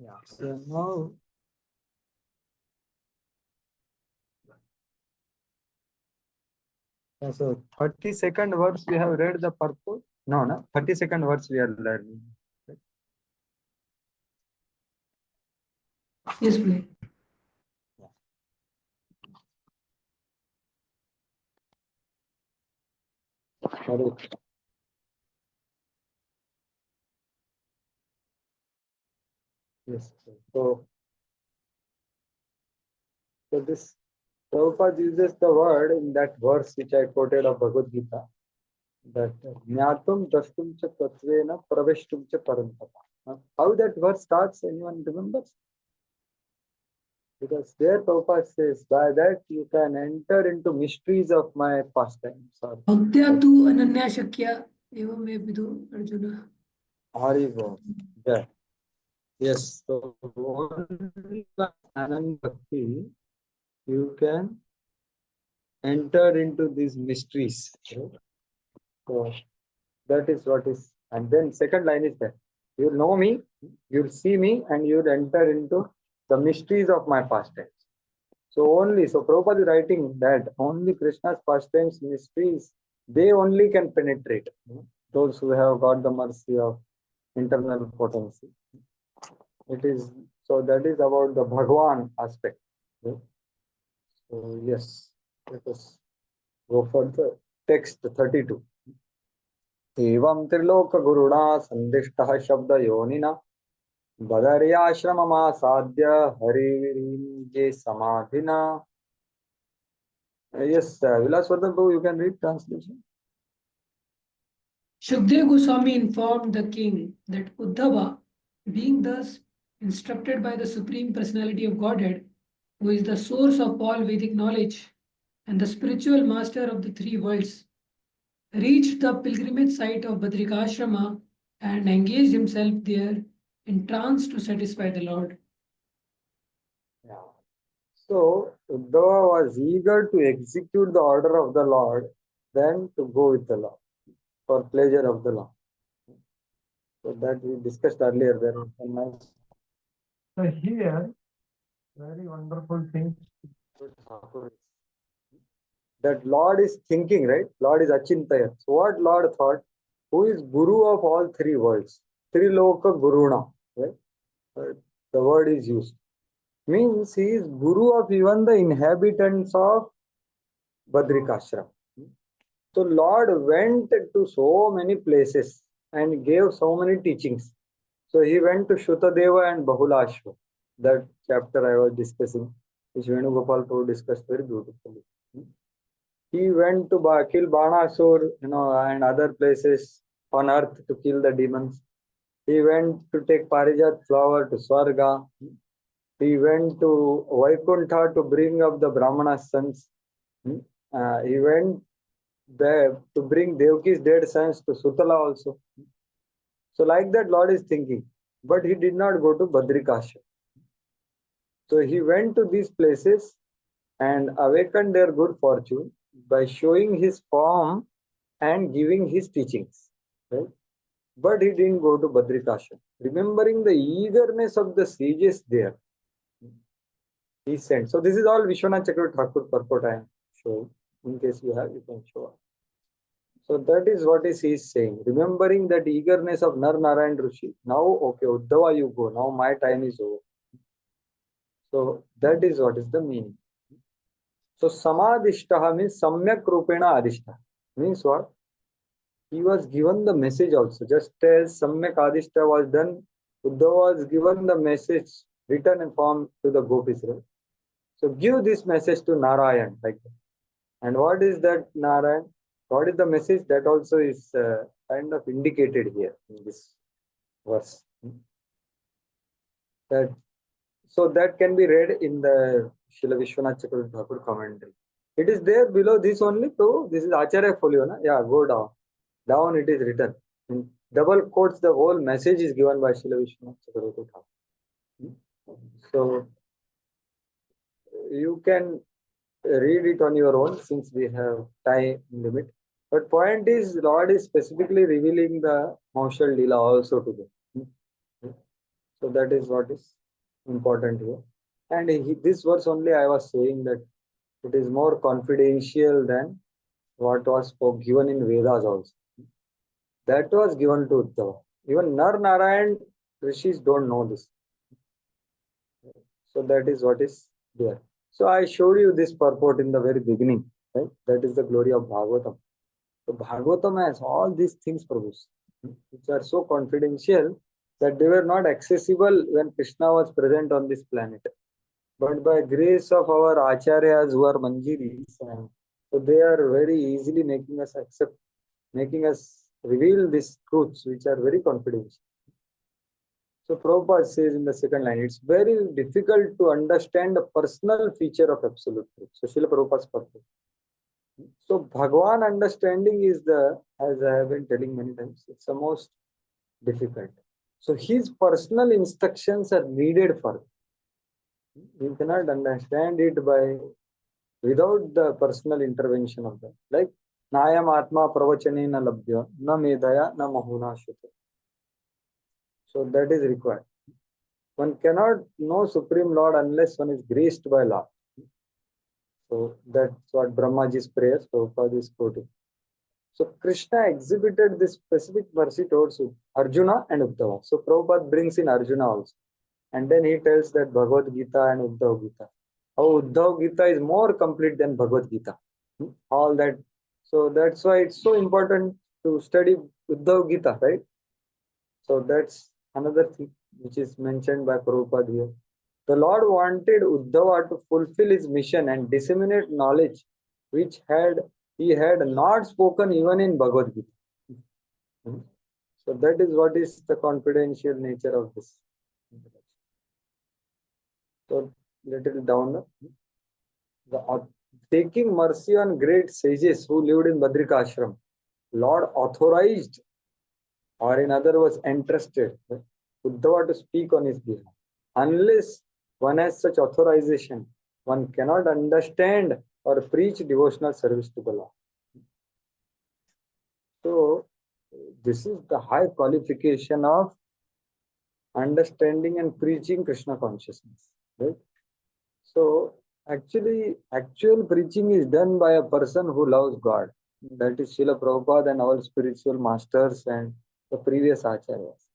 Yeah. So now, so 32nd verse we have read the purport. No, 32nd verse we are learning. Yes, Prabhuji. Correct. Yes. So this Prabhupada uses the word in that verse which I quoted of Bhagavad Gita, that Jnatum Drashtum cha Tatvena Praveshtum cha Parantapa. How that verse starts, anyone remembers? Because there Prabhupada says, by that you can enter into mysteries of my pastimes. Bhaktya tu ananya shakya evam me vidu Arjuna. Haribo. Yeah. Yes. So only by Anand Bhakti you can enter into these mysteries. So that is what is. And then second line is that you'll know me, you'll see me, and you'll enter into the mysteries of my pastimes. So Prabhupada is writing that only Krishna's pastimes, mysteries, they only can penetrate. Those who have got the mercy of internal potency. It is so that is about the Bhagwan aspect. So yes, let us go for the text 32. एवं त्रिलोक गुरुणा संदिष्टः शब्द योनिना बदर्याश्रममासाद्य हरिविरिञ्जे समाधिना. Yes, Vilaswardhan Prabhu, you can read translation. Shukdev Goswami informed the king that Uddhava, being thus instructed by the Supreme Personality of Godhead, who is the source of all Vedic knowledge and the spiritual master of the three worlds, reached the pilgrimage site of Badrikashrama and engaged himself there in trance to satisfy the Lord. Yeah. So Uddhava was eager to execute the order of the Lord than to go with the Lord for pleasure of the Lord. So that we discussed earlier. There was a nice. So here, very wonderful thing that Lord is thinking, right? Lord is Achintaya. So what Lord thought? Who is Guru of all three worlds? Triloka Guruna, right? The word is used. Means he is Guru of even the inhabitants of Badrikashram. So Lord went to so many places and gave so many teachings. So he went to Shrutadeva and Bahulashva. That chapter I was discussing, which Venugopal Prabhu discussed very beautifully. He went to kill Banasur, and other places on earth to kill the demons. He went to take Parijat flower to Swarga. He went to Vaikuntha to bring up the Brahmana's sons. He went there to bring Devki's dead sons to Sutala also. So like that Lord is thinking. But he did not go to Badrikashram. So he went to these places and awakened their good fortune by showing his form and giving his teachings. Right? But he didn't go to Badrikashram. Remembering the eagerness of the sages there, he sent. So this is all Vishwanath Chakravarti Thakur purport I am showing. In case you have, you can show. So that is what he is saying. Remembering that eagerness of Nar Narayan Rishi. Now, okay, Uddhava, you go. Now my time is over. So that is what is the meaning. So Samadishtaha means Samyak Rupena Adishta. Means what? He was given the message also. Just as Samyak Adishta was done, Uddhava was given the message written in form to the gopis. Right? So give this message to Narayan. Like that. And what is that Narayan? What is the message? That also is kind of indicated here in this verse. That so that can be read in the Srila Vishwanath Chakravarti Thakur commentary. It is there below this only. So this is Acharya folio. Na? Yeah, go down. Down it is written. In double quotes, the whole message is given by Srila Vishwanath Chakravarti Thakur. So you can read it on your own since we have time limit. But point is, Lord is specifically revealing the Maushal Leela also to them. So that is what is important here. And this verse only I was saying that it is more confidential than what was given in Vedas also. That was given to Uddhava. Even Nar Narayan Rishis don't know this. So that is what is there. So I showed you this purport in the very beginning. Right? That is the glory of Bhagavatam. So Bhagavatam has all these things, Prabhus, which are so confidential that they were not accessible when Krishna was present on this planet. But by grace of our acharyas who are manjiris, so they are very easily making us accept, making us reveal these truths which are very confidential. So Prabhupada says in the second line, it's very difficult to understand the personal feature of absolute truth. So Srila Prabhupada's purpose. So Bhagwan understanding is the, as I have been telling many times, it's the most difficult. So his personal instructions are needed for it. You cannot understand it by without the personal intervention of that. Like Nayam Atma Pravachane na labdya, na medaya, na mahuna shute. So that is required. One cannot know Supreme Lord unless one is graced by Lord. So that's what Brahmaji's prayers, Prabhupada is quoting. So Krishna exhibited this specific mercy towards Arjuna and Uddhava. So Prabhupada brings in Arjuna also. And then he tells that Bhagavad Gita and Uddhav Gita. How Uddhav Gita is more complete than Bhagavad Gita. All that. So that's why it's so important to study Uddhav Gita, right? So that's another thing which is mentioned by Prabhupada here. The Lord wanted Uddhava to fulfill his mission and disseminate knowledge which he had not spoken even in Bhagavad Gita. So that is what is the confidential nature of this. So little down. Taking mercy on great sages who lived in Badrikashram, Lord authorized, or in other words, entrusted Uddhava to speak on his behalf. Unless one has such authorization, one cannot understand or preach devotional service to the Lord. So this is the high qualification of understanding and preaching Krishna consciousness. Right? So actual preaching is done by a person who loves God. That is Srila Prabhupada and all spiritual masters and the previous acharyas.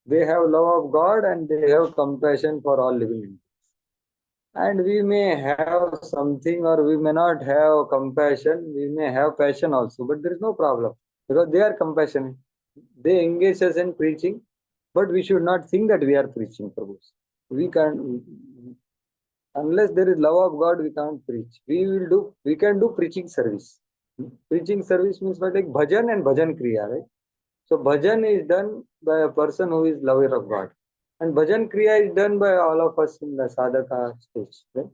They have love of God and they have compassion for all living entities. And we may have something or we may not have compassion, we may have passion also, but there is no problem because they are compassionate. They engage us in preaching, but we should not think that we are preaching, Prabhu. We can't, unless there is love of God, we can't preach. We can do preaching service. Preaching service means like bhajan and bhajan kriya, right? So bhajan is done by a person who is lover of God. And bhajan kriya is done by all of us in the sadhaka stage. Right?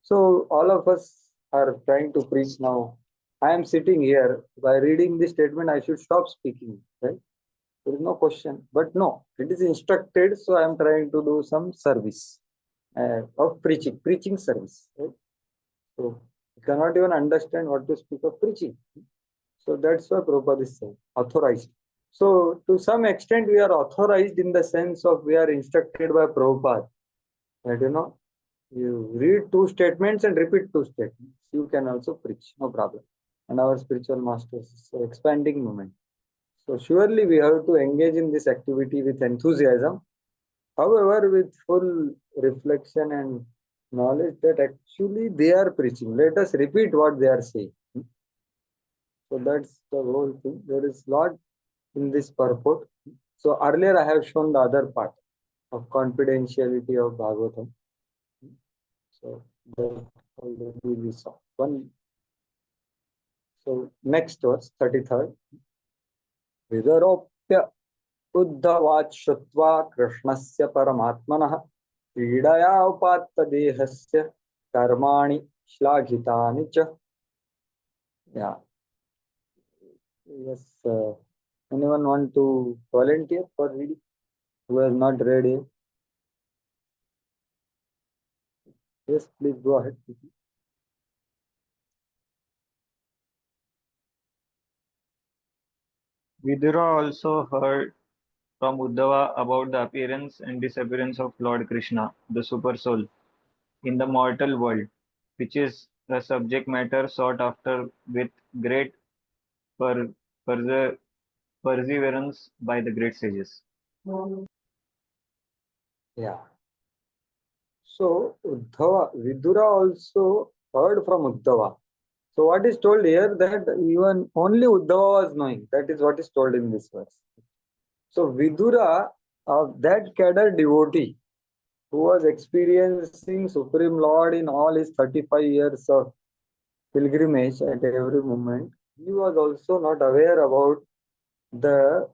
So all of us are trying to preach now. I am sitting here. By reading this statement, I should stop speaking, right? There is no question. But no, it is instructed, so I am trying to do some service of preaching service, right? So you cannot even understand what to speak of preaching. So that's why Prabhupada is saying, authorized. So to some extent, we are authorized in the sense of we are instructed by Prabhupada. That you read two statements and repeat two statements. You can also preach, no problem. And our spiritual masters is expanding movement. So surely we have to engage in this activity with enthusiasm. However, with full reflection and knowledge that actually they are preaching. Let us repeat what they are saying. So that's the whole thing. There is lot in this purport. So earlier I have shown the other part of confidentiality of Bhagavatam. So that already we saw. So next verse, 33rd. Vidaropya uddhavat shrutva krishnasya paramatmanah क्रीडया उपात्त देहस्य कर्माणि श्लाघितानि च. Yeah. Yes. Anyone want to volunteer for reading? Who has not read it? Yes, please go ahead. Vidura also heard from Uddhava about the appearance and disappearance of Lord Krishna, the Super Soul, in the mortal world, which is a subject matter sought after with great per- perse- perseverance by the great sages. Yeah. So Uddhava, Vidura also heard from Uddhava. So what is told here that even only Uddhava was knowing. That is what is told in this verse. So Vidura, that cadre devotee who was experiencing Supreme Lord in all his 35 years of pilgrimage at every moment, he was also not aware about the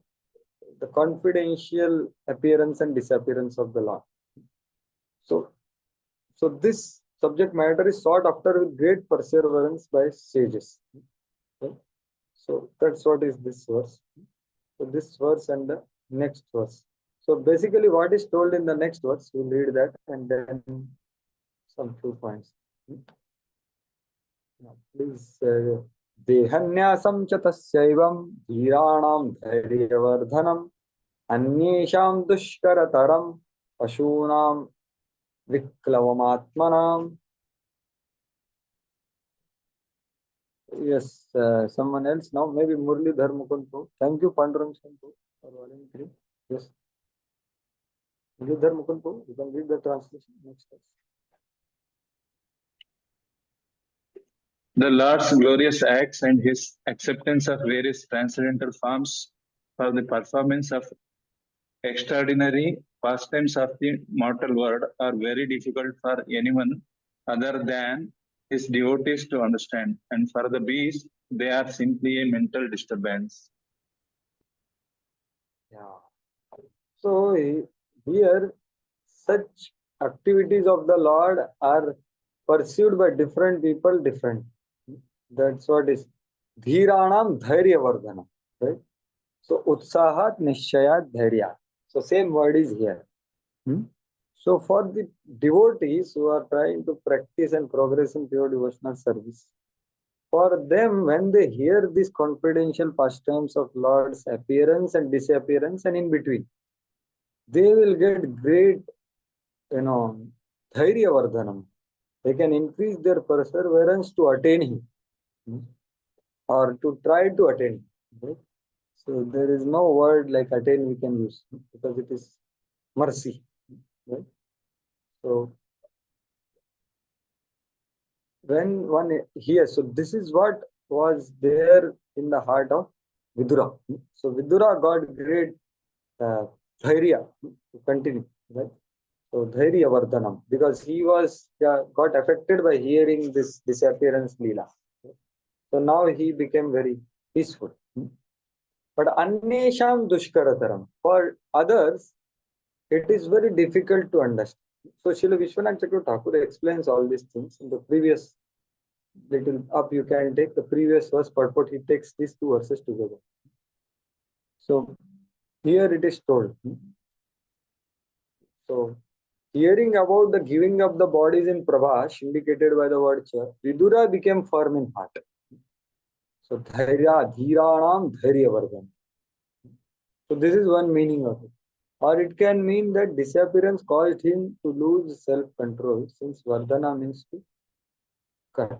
confidential appearance and disappearance of the Lord. So this subject matter is sought after with great perseverance by sages. Okay? So that's what is this verse. So this verse and the next verse. So basically what is told in the next verse, we'll read that and then some few points. Now, please. देहन्यासं च तस्यैवं धीराणां धैर्यवर्धनम् अन्येषां दुष्करतरं पशूनां विक्लवमात्मनाम्. Yes, someone else now, maybe Murlidhar Mukund. Thank you, Pandurang Shantu, for volunteering. Yes, Murlidhar Mukund, you can read the translation. Next verse. The Lord's glorious acts and his acceptance of various transcendental forms for the performance of extraordinary pastimes of the mortal world are very difficult for anyone other than his devotees to understand, and for the beast, they are simply a mental disturbance. Yeah. So here, such activities of the Lord are pursued by different people, different. That's what is Dhiranam Dhairya Vardhana. Right? So Utsahat Nishayat Dhairya. So same word is here. So for the devotees who are trying to practice and progress in pure devotional service, for them, when they hear these confidential pastimes of Lord's appearance and disappearance and in between, they will get great, dhairya vardhanam. They can increase their perseverance to attain him or to try to attain him. Right? So there is no word like attain we can use because it is mercy. Right? So when one hears, so this is what was there in the heart of Vidura. So Vidura got great dhairya to continue, right? So dhairya vardhanam, because he was got affected by hearing this disappearance leela. So now he became very peaceful. But annesham dushkarataram, for others, it is very difficult to understand. So Srila Vishwanath Chakravarti Thakur explains all these things in the previous little up, you can take the previous verse purport. He takes these two verses together. So here it is told. So hearing about the giving up the bodies in Prabhash, indicated by the word cha, Vidura became firm in heart. So dhairya, dhiranam dhairya vardhan. So this is one meaning of it. Or it can mean that disappearance caused him to lose self-control, since vardhana means to cut.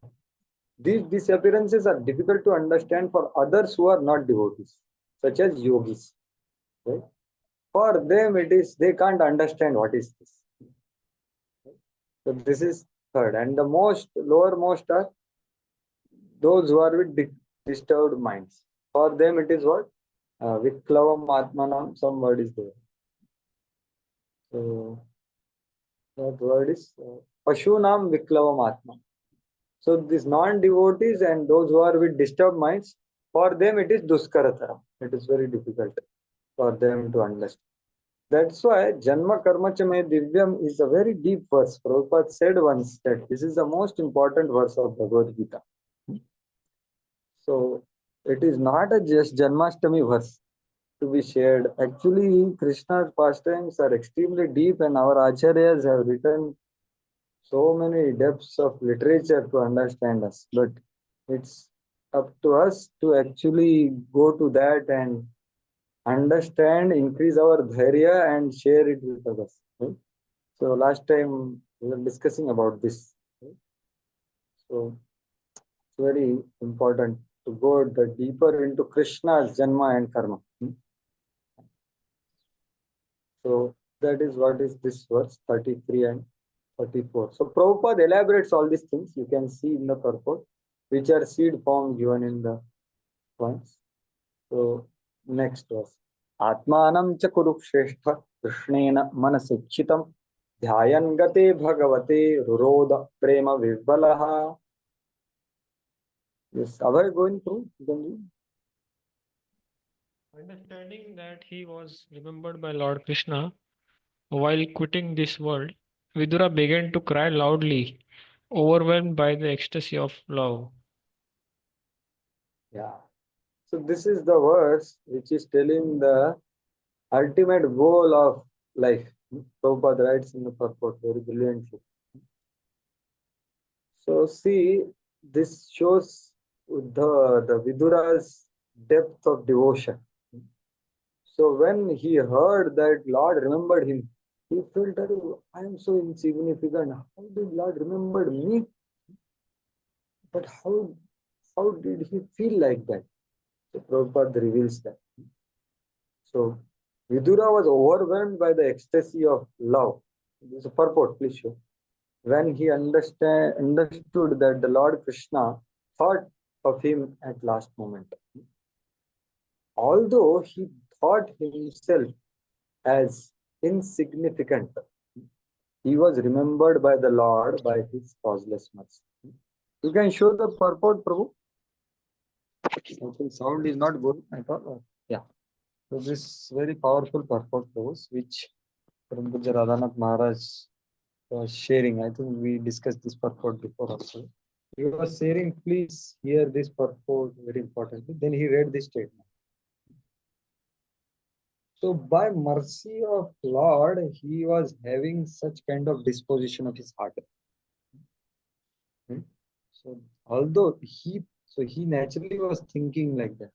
These disappearances are difficult to understand for others who are not devotees, such as yogis. Right? For them, it is they can't understand what is this. So this is third, and the most lowermost are those who are with disturbed minds. For them, it is what Viklavam Atmanam. Some word is there. So that word is Pashunam Viklavam Atma. So these non-devotees and those who are with disturbed minds, for them it is Duskarataram. It is very difficult for them to understand. That's why Janma Karma Cha Me Divyam is a very deep verse. Prabhupada said once that this is the most important verse of Bhagavad Gita. So it is not a just Janmashtami verse to be shared. Actually, Krishna's pastimes are extremely deep, and our acharyas have written so many depths of literature to understand us. But it's up to us to actually go to that and understand, increase our dhairya, and share it with others. Right? So last time we were discussing about this. Right? So it's very important to go the deeper into Krishna's Janma and Karma. So that is what is this verse 33 and 34. So Prabhupada elaborates all these things. You can see in the purport, which are seed form given in the points. So next verse. Atmanam cha kurukshreshtha krishnena manasikshitam dhyayan gate bhagavate ruroda prema vivbalaha. Yes, are we going through? Understanding that he was remembered by Lord Krishna while quitting this world, Vidura began to cry loudly, overwhelmed by the ecstasy of love. Yeah. So this is the verse which is telling the ultimate goal of life. Prabhupada writes in the purport very brilliantly. So see, this shows the Vidura's depth of devotion. So when he heard that Lord remembered him, he felt that I am so insignificant. How did Lord remember me? But how did he feel like that? So Prabhupada reveals that. So Vidura was overwhelmed by the ecstasy of love. This is a purport, please show. When he understood that the Lord Krishna thought of him at last moment. Although he thought himself as insignificant, he was remembered by the Lord by his causeless mercy. You can show the purport, Prabhu. I think sound is not good. I thought, yeah. So this very powerful purport, which Param Pujya Radhanath Maharaj was sharing. I think we discussed this purport before also. He was sharing, please hear this purport very importantly. Then he read this statement. So by mercy of Lord, he was having such kind of disposition of his heart. So although he naturally was thinking like that.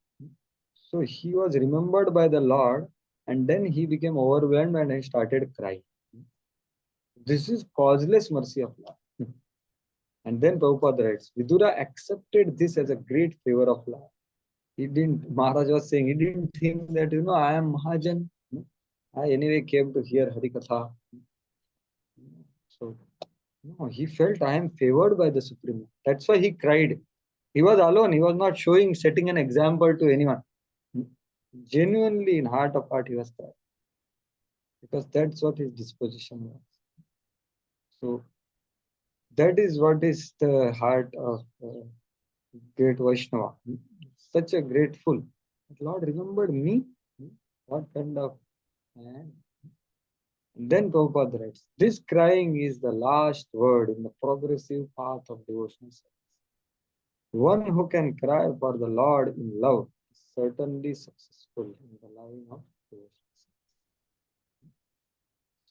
So he was remembered by the Lord, and then he became overwhelmed and he started crying. This is causeless mercy of Lord. And then Prabhupada writes, Vidura accepted this as a great favor of Lord. He didn't, Maharaj was saying, he didn't think that, I am Mahajan. I anyway came to hear Harikatha. So, no, he felt I am favored by the Supreme. That's why he cried. He was alone. He was not setting an example to anyone. Genuinely, in heart of heart, he was crying. Because that's what his disposition was. So, that is what is the heart of great Vaishnava. Such a grateful. Lord remembered me. What kind of man? Then Prabhupada writes, this crying is the last word in the progressive path of devotional service. One who can cry for the Lord in love is certainly successful in the line of devotion.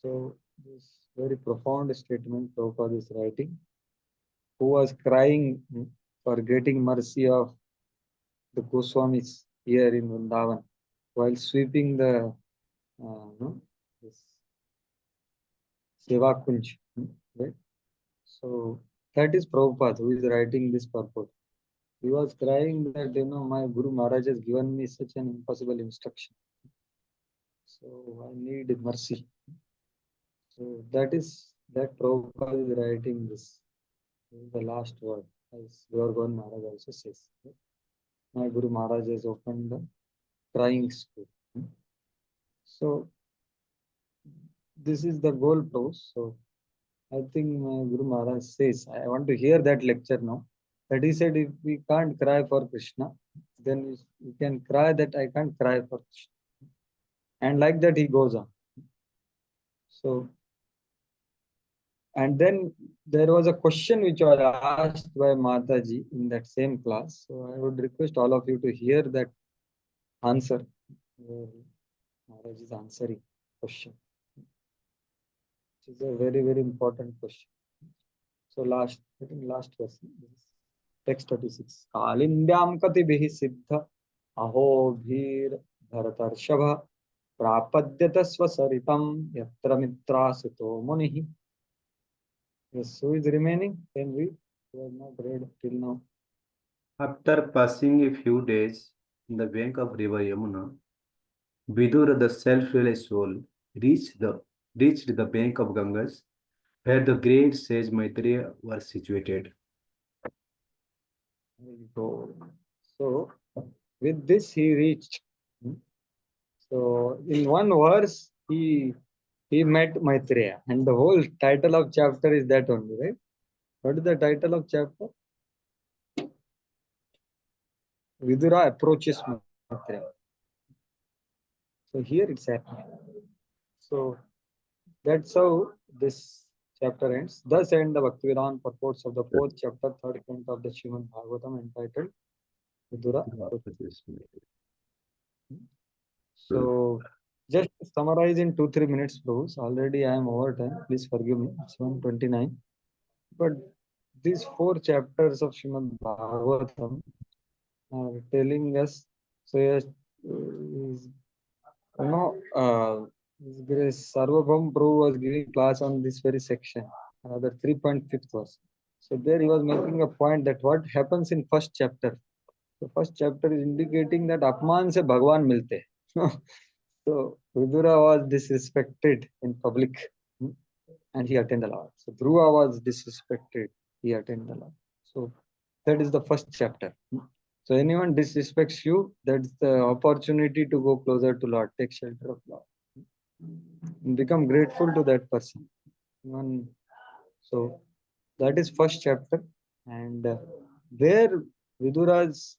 So, this very profound statement Prabhupada is writing, who was crying for getting mercy of the Goswamis here in Vrindavan while sweeping the this Seva Kunj, right? So that is Prabhupada who is writing this purport. He was crying that, my Guru Maharaj has given me such an impossible instruction. So I need mercy. So that Prabhupada is writing this. This is the last word, as Gauravan Maharaj also says. My Guru Maharaj has opened the crying school. So this is the goal, Prabhu. So I think my Guru Maharaj says, I want to hear that lecture now. That he said, if we can't cry for Krishna, then we can cry that I can't cry for Krishna. And like that he goes on. So, and then there was a question which was asked by Mataji in that same class. So I would request all of you to hear that answer, where Maharaj is answering question. It is a very, very important question. So I think last verse, text 36. Kalindyam katibhi siddha aho bhir bharatarshava prapadyata swasaritam yatra mitra sito munihi. Yes, who is remaining? Can we? We have not read till now. After passing a few days in the bank of river Yamuna, Vidura, the self-realized soul, reached the bank of Gangas, where the great sage Maitreya was situated. So with this he reached. So in one verse he met Maitreya, and the whole title of chapter is that only, right? What is the title of chapter? Vidura approaches Maitreya. So here it's happening. So that's how this chapter ends. Thus end the Bhaktivedanta purports of the 4th chapter, 3rd canto of the Srimad Bhagavatam, entitled Vidura. So just to summarize in 2-3 minutes, Bruce. Already I am over time. Please forgive me. It's 1:29. But these 4 chapters of Srimad Bhagavatam are telling us. So yes, His Grace Sarvabhaum Prabhu was giving class on this very section, the 3.5th verse. So there he was making a point that what happens in first chapter. The first chapter is indicating that Apman se Bhagwan milte. So Vidura was disrespected in public, and he attained the Lord. So Dhruva was disrespected, he attained the Lord. So that is the first chapter. So anyone disrespects you, that's the opportunity to go closer to Lord, take shelter of Lord. And become grateful to that person. So that is first chapter, and there Vidura's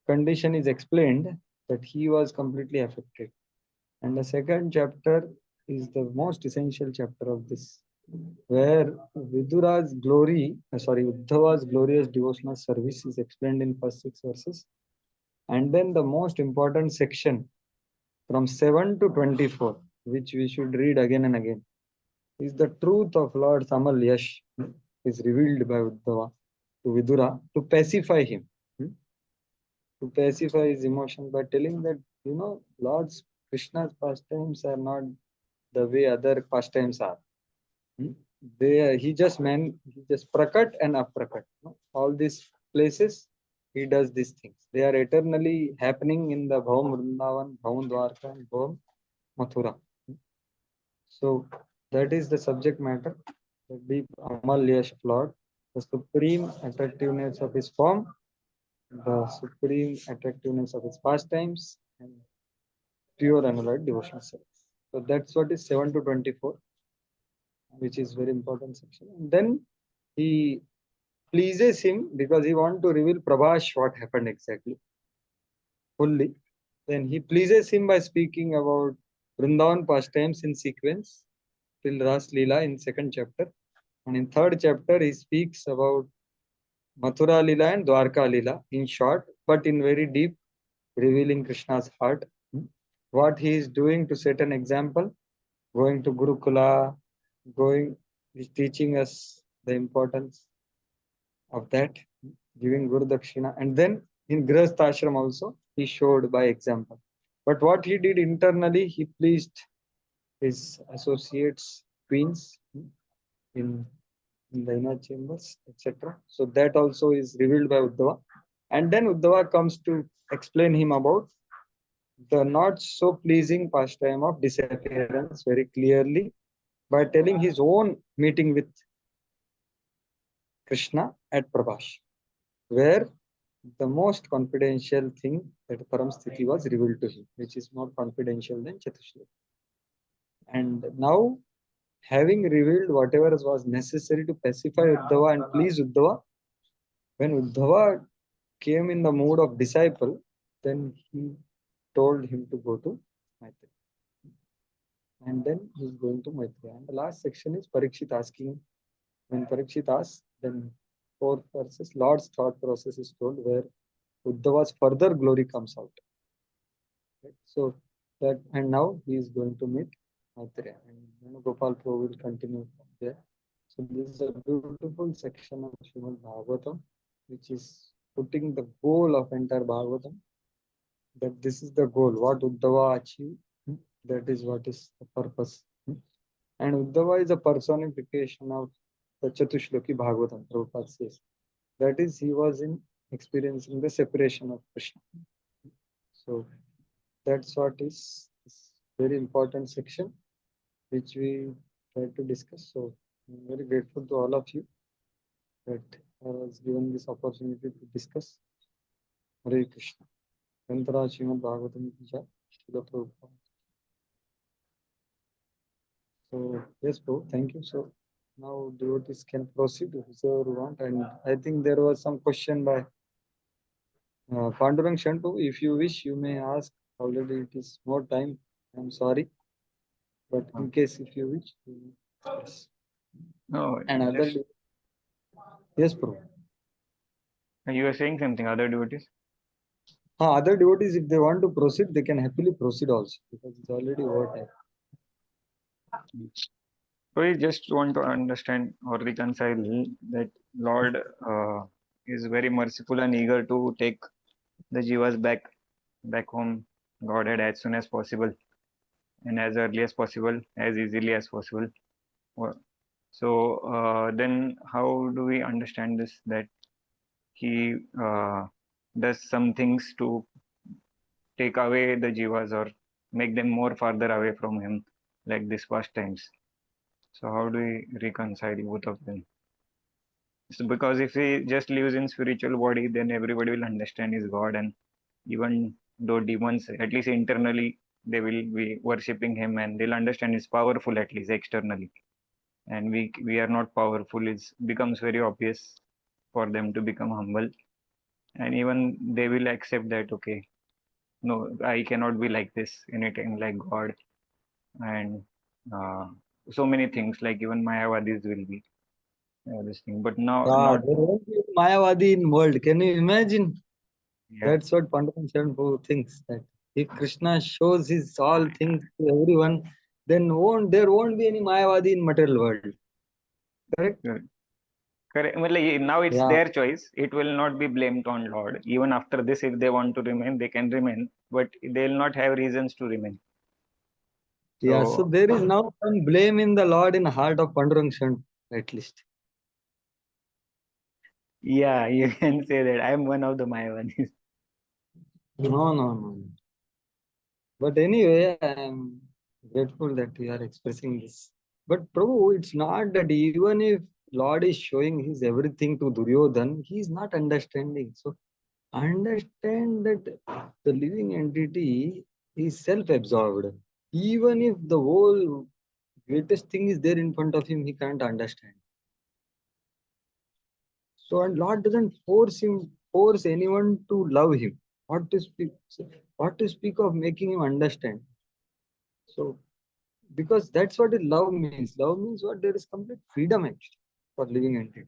condition is explained that he was completely affected. And the second chapter is the most essential chapter of this, where Uddhava's glorious devotional service is explained in first 6 verses. And then the most important section from 7 to 24, which we should read again and again, is the truth of Lord Samal Yash is revealed by Uddhava to Vidura to pacify him, to pacify his emotion by telling that, Lord Krishna's pastimes are not the way other pastimes are. He just prakat and aprakat. All these places, he does these things. They are eternally happening in the Bhaum Vrindavan, Bhaum Dwarka, and Bhaum Mathura. So that is the subject matter, the deep Amal Yash of Lord, the supreme attractiveness of his form, the supreme attractiveness of his pastimes, and pure unalloyed devotional service. So that's what is 7 to 24, which is very important section. And then he pleases him because he wants to reveal Prabhash what happened exactly fully. Then he pleases him by speaking about Vrindavan pastimes in sequence till Ras Leela in 2nd chapter. And in 3rd chapter, he speaks about Mathura Lila and Dwarka Lila in short, but in very deep, revealing Krishna's heart. What he is doing to set an example, going to Gurukula, he's teaching us the importance of that, giving Guru Dakshina. And then in Grihastha Ashram also, he showed by example. But what he did internally, he pleased his associates, queens in the inner chambers, etc. So that also is revealed by Uddhava. And then Uddhava comes to explain him about the not so pleasing pastime of disappearance very clearly by telling his own meeting with Krishna at Prabhash, where the most confidential thing that Paramsthiti was revealed to him, which is more confidential than Chatushlok. And now, having revealed whatever was necessary to pacify Uddhava and please Uddhava, when Uddhava came in the mood of disciple, then he told him to go to Maitreya. And then he's going to Maitreya. And the last section is Parikshit asking. When Parikshit asks, then 4 verses, Lord's thought process is told where Uddhava's further glory comes out. Right? So that, and now he is going to meet Maitreya. And Gopal Prabhu will continue from there. So this is a beautiful section of Srimad Bhagavatam, which is putting the goal of entire Bhagavatam, that this is the goal, what Uddhava achieved, that is what is the purpose. And Uddhava is a personification of the Chatushloki Bhagavatam, Prabhupada says. That is, he was experiencing the separation of Krishna. So that's what is this very important section, which we try to discuss. So I'm very grateful to all of you that I was given this opportunity to discuss. Hare Krishna. Grantara Srimad Bhagavatam ki jai. Srila Prabhupada. So yes, Prabhu, thank you. So now devotees can proceed whoever want. And I think there was some question by Pandurang Shantu. If you wish, you may ask. Already it is more time. I'm sorry. But in case if you wish, yes. No, And other, yes, Prabhu. you were saying something, other devotees? Other devotees, if they want to proceed, they can happily proceed also, because it's already over time. So we just want to understand or reconcile that Lord is very merciful and eager to take the jivas back home, Godhead, as soon as possible and as early as possible, as easily as possible. So then how do we understand this, that he does some things to take away the jivas or make them more farther away from him, like this past times? So how do we reconcile both of them? So because if he just lives in spiritual body, then everybody will understand he's God, and even though demons, at least internally, they will be worshipping him and they'll understand he's powerful, at least externally. And we are not powerful. It becomes very obvious for them to become humble, and even they will accept that, okay, no, I cannot be like this anytime, like God, and so many things, like even Mayavadis will be this thing, but now not. There won't be Mayavadi in world. Can you imagine? Yeah. That's what Pandurang Shantu thinks, that if Krishna shows his all things to everyone, then there won't be any Mayavadi in material world. Correct? Correct. Well, now it's Yeah. their choice. It will not be blamed on Lord. Even after this, if they want to remain, they can remain, but they'll not have reasons to remain. Yeah, so there is now some blame in the Lord in the heart of Pandurang Shantu, at least. Yeah, you can say that. I'm one of the Mayavadis. No. But anyway, I am grateful that you are expressing this. But Prabhu, it's not that even if Lord is showing his everything to Duryodhan, he is not understanding. So understand that the living entity is self-absorbed. Even if the whole greatest thing is there in front of him, he can't understand. So, and Lord doesn't force anyone to love him. What to speak of making him understand? So, because that's what love means. Love means what? There is complete freedom actually for living entity.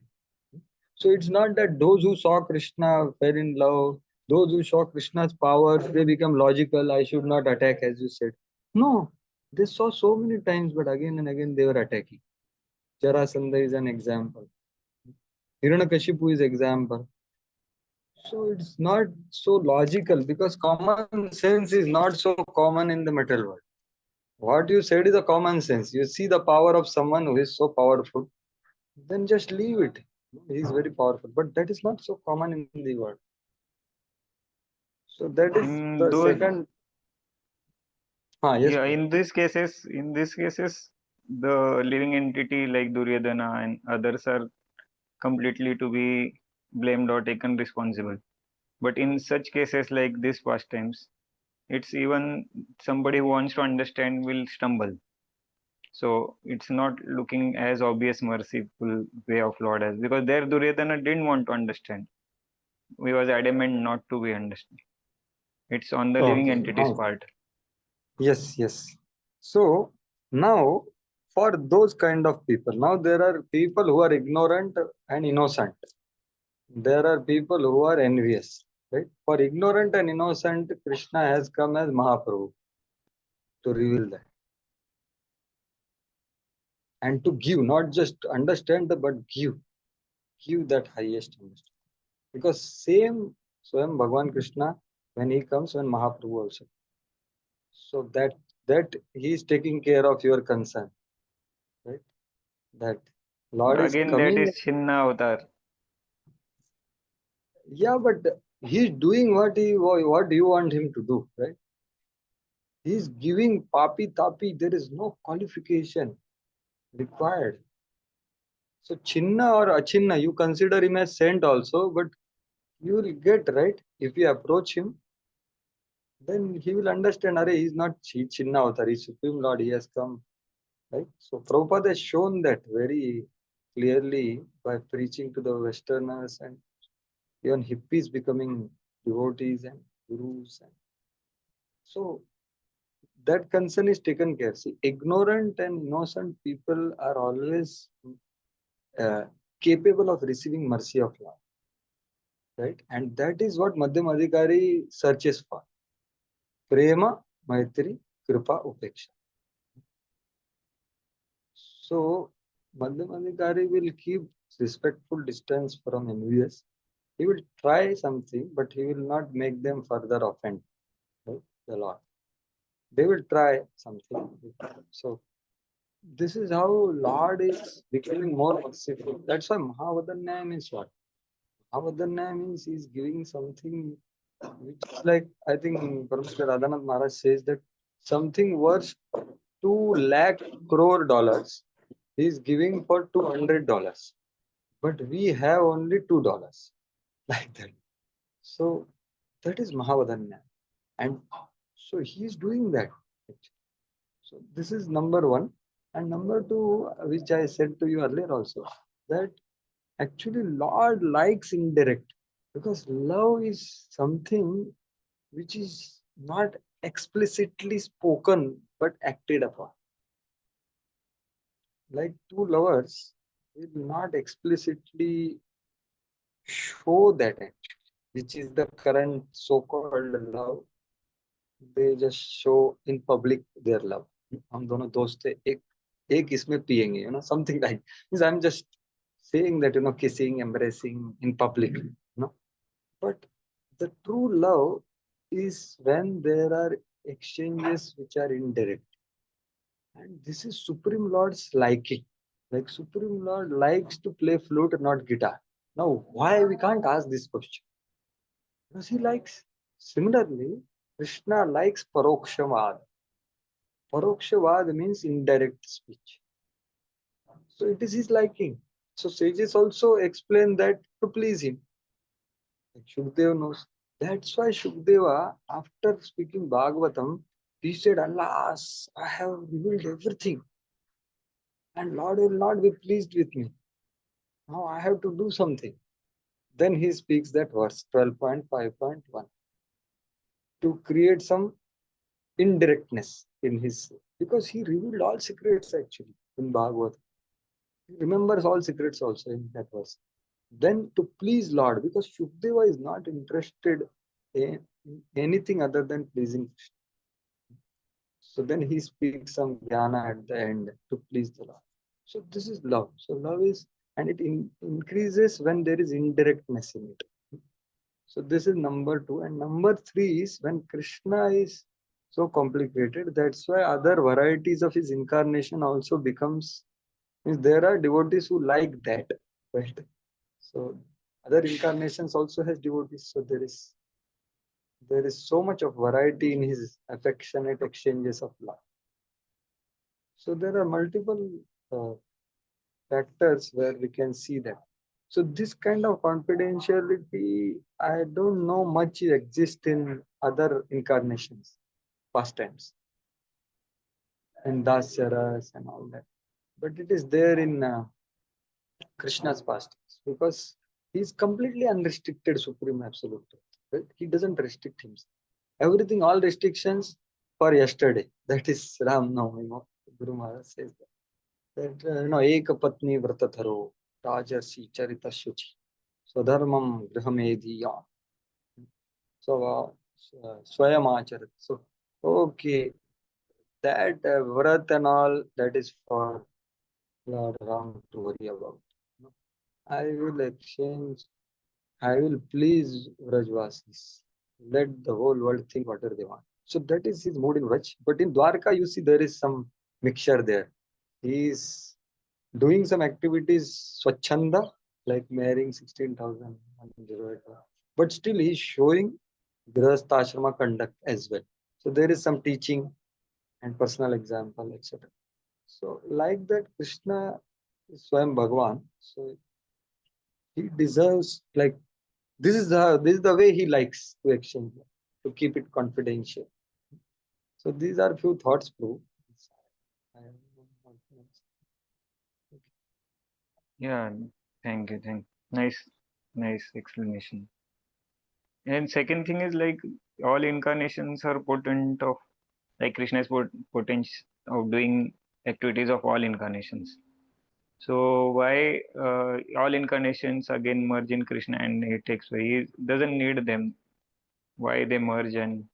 So it's not that those who saw Krishna fell in love, those who saw Krishna's powers, they become logical. I should not attack, as you said. No, they saw so many times, but again and again they were attacking. Jarasandha is an example. Hiranyakashipu is example. So it's not so logical because common sense is not so common in the material world. What you said is a common sense. You see the power of someone who is so powerful, then just leave it. He is very powerful, but that is not so common in the world. So that is In the those, second. Yes, yeah, please. in these cases, the living entity like Duryodhana and others are completely to be blamed or taken responsible. But in such cases like this pastimes, it's even somebody who wants to understand will stumble. So it's not looking as obvious merciful way of Lord as, because there Duryodhana didn't want to understand. He was adamant not to be understood. It's on the living Okay, entity's now, part. yes. So now, for those kind of people, now there are people who are ignorant and innocent. There are people who are envious, right? For ignorant and innocent, Krishna has come as Mahaprabhu to reveal that and to give, not just understand, but give that highest understanding. Because same Swayam Bhagavan Krishna, when he comes, when Mahaprabhu also. So that he is taking care of your concern, right? That Lord is Again, that coming. is Chinna avatar. Yeah, but he's doing what you want him to do, right? He's giving papi tapi. There is no qualification required. So Chinna or Achinna, you consider him as saint also, but you will get right if you approach him. Then he will understand. Are he's not Chinna avatar. He's Supreme Lord. He has come, right? So Prabhupada has shown that very clearly by preaching to the Westerners and even hippies becoming devotees and gurus. And so that concern is taken care. See, ignorant and innocent people are always uh, capable of receiving mercy of Lord, right? And that is what Madhyam Adhikari searches for. Prema, Maitri, Kripa, Upeksha. So Madhyam Adhikari will keep respectful distance from envious. He will try something, but he will not make them further offend, right? The Lord. They will try something. So this is how Lord is becoming more merciful. That's why Mahavadanya means what? Mahavadanya means he's giving something which is like, I think Professor Radhanath Maharaj says that something worth 2 lakh crore dollars he's giving for $200. But we have only $2 like that. So that is Mahavadanya. And so he's doing that. So this is number one. And number two, which I said to you earlier also, that actually Lord likes indirect because love is something which is not explicitly spoken but acted upon. Like two lovers will not explicitly show that act, which is the current so-called love. They just show in public their love. हम दोनों दोस्त थे एक इसमें पिएंगे, something like this. I'm just saying that, kissing, embracing in public, but the true love is when there are exchanges which are indirect, and this is Supreme Lord's liking. Like Supreme Lord likes to play flute, not guitar. Now why we can't ask this question? Because he likes. Similarly, Krishna likes parokshavad. Parokshavad means indirect speech. So it is his liking. So sages also explain that to please him. Like Shukdev knows. That's why Shukdeva, after speaking Bhagavatam, he said, Alas, I have revealed everything. And Lord will not be pleased with me. Now I have to do something. Then he speaks that verse 12.5.1 to create some indirectness in his, because he revealed all secrets actually in Bhagavatam. He remembers all secrets also in that verse. then to please Lord, because Shukdeva is not interested in anything other than pleasing Krishna. So then he speaks some jnana at the end to please the Lord. So this is love. So love is, and it increases when there is indirectness in it. So this is number 2. And number 3 is when Krishna is so complicated. That's why other varieties of his incarnation also becomes, means there are devotees who like that, right? So other incarnations also has devotees. So there is so much of variety in his affectionate exchanges of love. So there are multiple uh, factors where we can see that. So this kind of confidentiality, I don't know much exists in other incarnations, pastimes, in Dasyaras and all that. But it is there in Krishna's pastimes because he is completely unrestricted Supreme Absolute Truth. Right? He doesn't restrict himself. Everything, all restrictions for yesterday. That is Ram Navami. Guru Maharaj says that Eka Patni Vratatharo Rajarsi Charita Shuchi Swadharmam Grihamedhiya. So Swayam Acharat. So okay, that Vrat and all, that is for Lord Ram to worry about. I will exchange, I will please Vrajvasis. Let the whole world think whatever they want. So that is his mood in Vraj. But in Dwarka, you see there is some mixture there. He is doing some activities swachhanda, like marrying 16,000. But still he is showing Grihastha Ashrama conduct as well. So there is some teaching and personal example, etc. So like that, Krishna is Swayam Bhagavan. So he deserves, like, this is the way he likes to exchange, to keep it confidential. So these are few thoughts, Prabhu. Yeah, thank you. Nice explanation. And second thing is like all incarnations are potent of, like Krishna is potent of doing activities of all incarnations. So why all incarnations again merge in Krishna and he takes away? He doesn't need them. Why they merge? And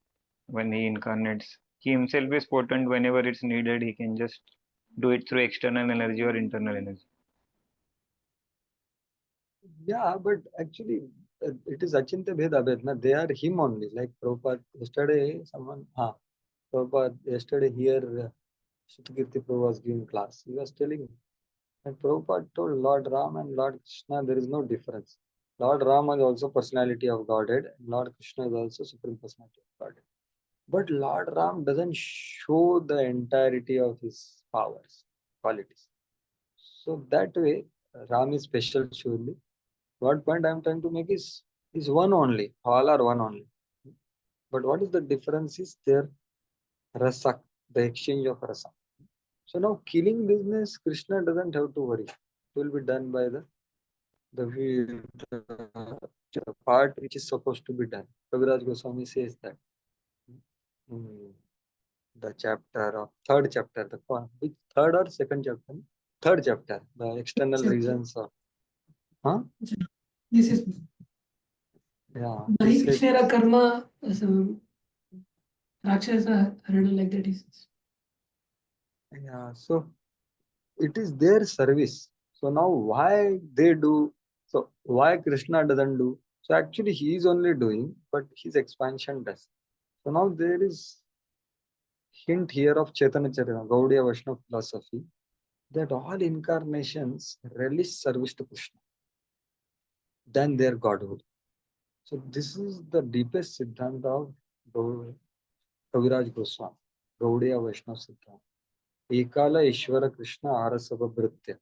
when he incarnates, he himself is potent. Whenever it's needed, he can just do it through external energy or internal energy. Yeah, but actually, it is Achintya Bheda Abhed. They are him only. Like Prabhupada, yesterday, Prabhupada, yesterday here, Shrutikirti Prabhu was giving class. He was telling, and Prabhupada told Lord Ram and Lord Krishna, there is no difference. Lord Ram is also personality of Godhead, and Lord Krishna is also Supreme Personality of Godhead. But Lord Ram doesn't show the entirety of his powers, qualities. So that way, Ram is special surely. What point I am trying to make is one only. All are one only. But what is the difference is their rasa, the exchange of rasa. So now killing business, Krishna doesn't have to worry. It will be done by the part which is supposed to be done. Kaviraj Goswami says that. The chapter of third chapter, which third or second chapter? Third chapter, the external reasons of. Huh? This is Yeah. Nahi Krishna karma Rakshasa like that is. Yeah. So it is their service. So now why they do? So why Krishna doesn't do? So actually he is only doing, but his expansion does. So now there is hint here of Chaitanya Charita, Gaudiya Vaishnava philosophy, that all incarnations relish service to Krishna than their godhood. So this is the deepest siddhanta of Kaviraj Goswami, Gaudiya Vaishnava Siddhanta. Ekala Ishvara Krishna Arasava Bhritya.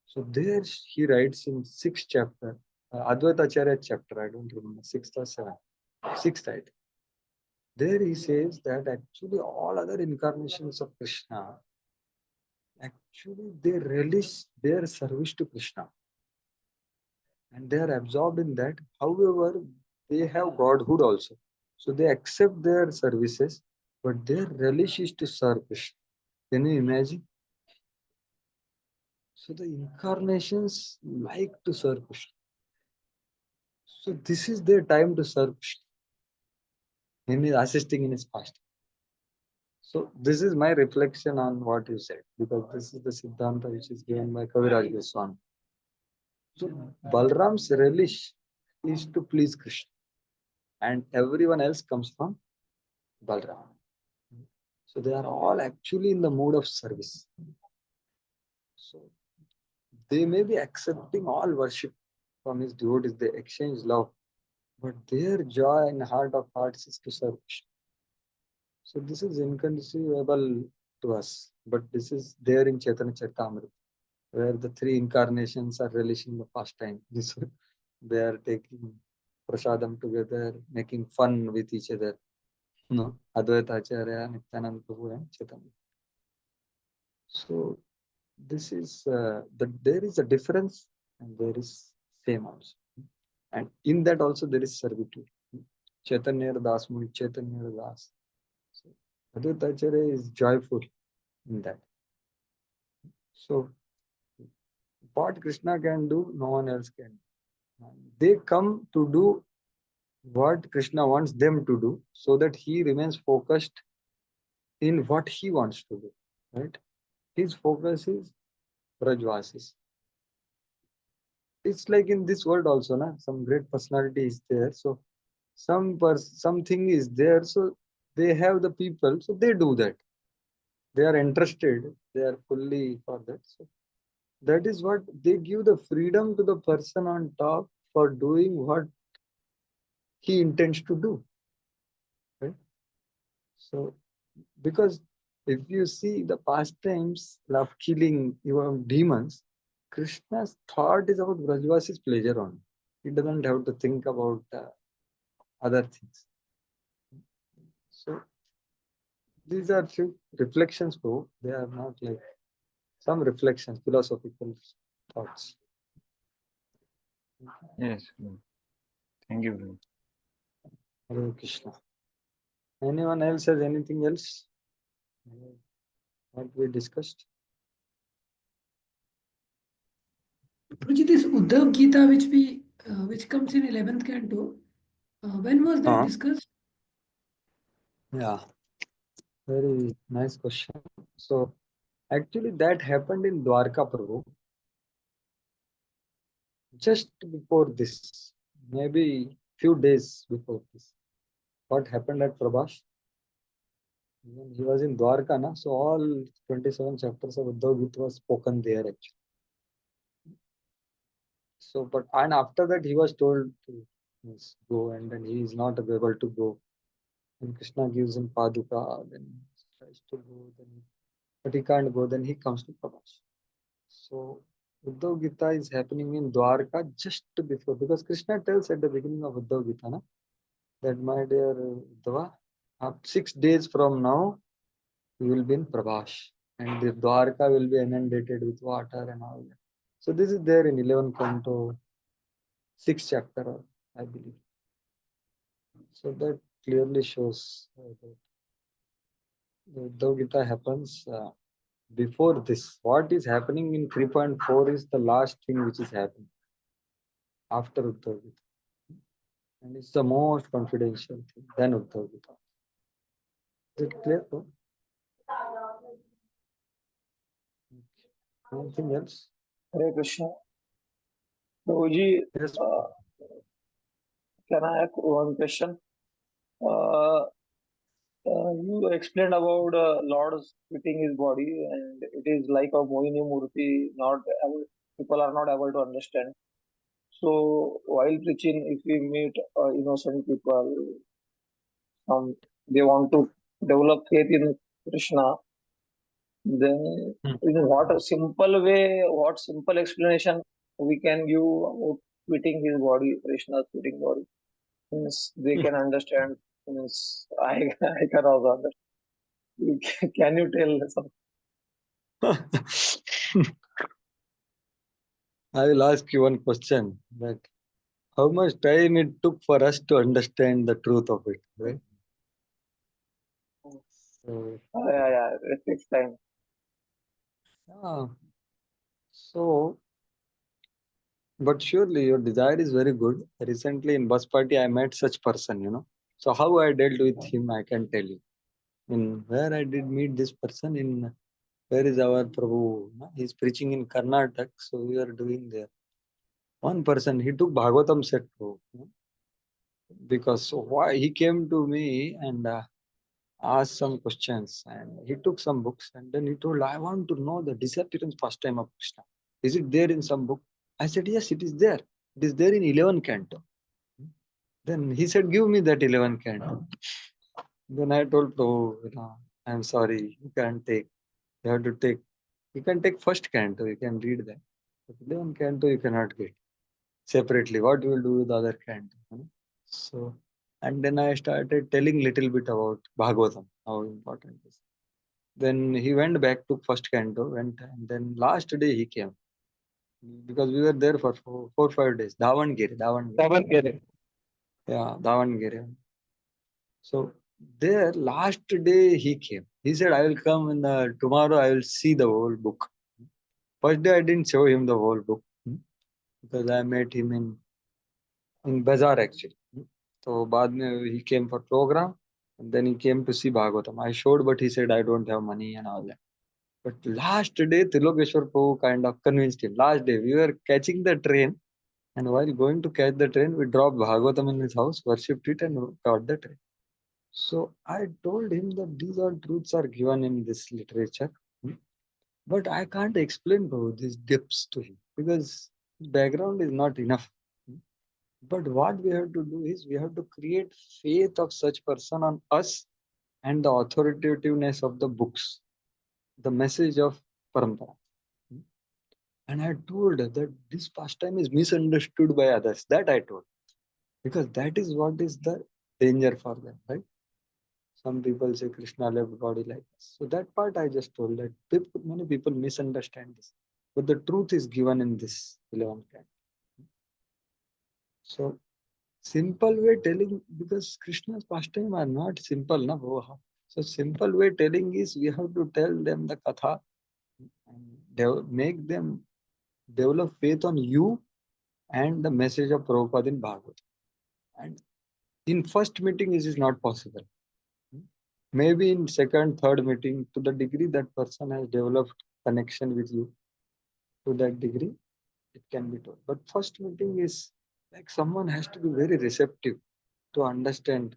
So there he writes in sixth chapter, Advaita Acharya chapter, I don't remember, sixth or seventh, sixth, I think. There he says that actually all other incarnations of Krishna, actually they relish their service to Krishna. And they are absorbed in that. However, they have godhood also. So they accept their services, but their relish is to serve Krishna. Can you imagine? So the incarnations like to serve Krishna. So this is their time to serve Krishna. He is assisting in his fasting. So this is my reflection on what you said, because this is the Siddhanta which is given by Kaviraj Goswami. So Balram's relish is to please Krishna, and everyone else comes from Balram. So they are all actually in the mood of service. So they may be accepting all worship from his devotees, they exchange love, but their joy in heart of hearts is to serve Krishna. So this is inconceivable to us, but this is there in Chaitanya Charitamrita, where the three incarnations are relishing the pastime. They are taking prasadam together, making fun with each other. No, Advaita Acharya, Nityananda Prabhu, and Chaitanya. So this is there is a difference, and there is same also, and in that also there is servitude. Chaitanya Das Muni, Chaitanya Das. So Advaita Acharya is joyful in that. So what Krishna can do, no one else can. They come to do what Krishna wants them to do, so that he remains focused in what he wants to do. Right? His focus is Brajvasis. It's like in this world also, na? Some great personality is there. So something is there. So they have the people. So they do that. They are interested. They are fully for that. So that is what they give the freedom to the person on top for doing what he intends to do. Right? So because if you see the pastimes of killing even demons, Krishna's thought is about Brajvasi's pleasure only. He doesn't have to think about other things. So these are few reflections, though they are not like some reflections, philosophical thoughts. Yes. Thank you, bro. Hare Krishna. Anyone else has anything else? What we discussed? Guruji, this Uddhav Gita, which comes in 11th canto, when was that discussed? Yeah, very nice question. So actually that happened in Dwarka, Prabhu, just before this, maybe few days before this. What happened at Prabhash? When he was in Dwarka, na, so all 27 chapters of Uddhav Gita was spoken there actually. So, but and after that he was told to go, and then he is not able to go. And Krishna gives him Paduka, then he tries to go, then but he can't go, then he comes to Prabhash. So Uddhav Gita is happening in Dwarka just before, because Krishna tells at the beginning of Uddhav Gita na, that my dear Uddhava, 6 days from now you will be in Prabhash, and the Dwarka will be inundated with water and all that. So this is there in 11 canto, 6th chapter, I believe. So that clearly shows that the Uddhav Gita happens before this. What is happening in 3.4 is the last thing which is happening after Uddhav Gita. And it's the most confidential thing than Uddhav Gita. Is it clear? No? Anything else? Hare Krishna. Prabhuji, Yes. can I ask one question? Uh, you explained about Lord splitting his body, and it is like a Mohini Murti. People are not able to understand. So while preaching, if we meet innocent people, they want to develop faith in Krishna, then in what simple explanation we can give about splitting his body, Krishna's splitting body, means they can understand. Means I can also understand. Can you tell some? I will ask you one question, that how much time it took for us to understand the truth of it, right? So, Yeah, it takes time. So, but surely your desire is very good. Recently in bus party, I met such person. So how I dealt with him, I can tell you. In where I did meet this person in where is our Prabhu? He's preaching in Karnataka, so we are doing there. One person, he took Bhagavatam set Prabhu, because why he came to me and asked some questions, and he took some books, and then he told, I want to know the disappearance pastime of Krishna. Is it there in some book? I said, yes, it is there. It is there in 11 canto. Then he said, give me that 11 canto. Then I told Prabhu, I'm sorry, you can't take. You have to take. You can take first canto, you can read that. But 11 canto you cannot get separately. What you will do with the other canto? So, and then I started telling little bit about Bhagavatam, how important it is. Then he went back to first canto, and then last day he came. Because we were there for 4-5 days. Davangere. Yeah, Davangere. So there, last day he came. He said, I will come in tomorrow, I will see the whole book. First day I didn't show him the whole book because I met him in Bazaar actually. So बाद में he came for program and then he came to see Bhagavatam. I showed, but he said, I don't have money and all that. But last day, Trilokeshwar Prabhu kind of convinced him. Last day, we were catching the train, and while going to catch the train, we dropped Bhagavatam in his house, worshipped it, and got the train. So I told him that these all truths are given in this literature, but I can't explain these depths to him because background is not enough. But what we have to do is we have to create faith of such person on us and the authoritativeness of the books, the message of Parampara. And I told that this pastime is misunderstood by others. That I told. Because that is what is the danger for them, right? Some people say Krishna left body like this. So that part I just told that many people misunderstand this. But the truth is given in this 11 canto. So simple way telling, because Krishna's pastime are not simple, na Bhava. So simple way telling is we have to tell them the katha and make them develop faith on you and the message of Prabhupada in Bhagavad. And in first meeting it is not possible. Maybe in second, third meeting, to the degree that person has developed connection with you, to that degree, it can be told. But first meeting is like someone has to be very receptive to understand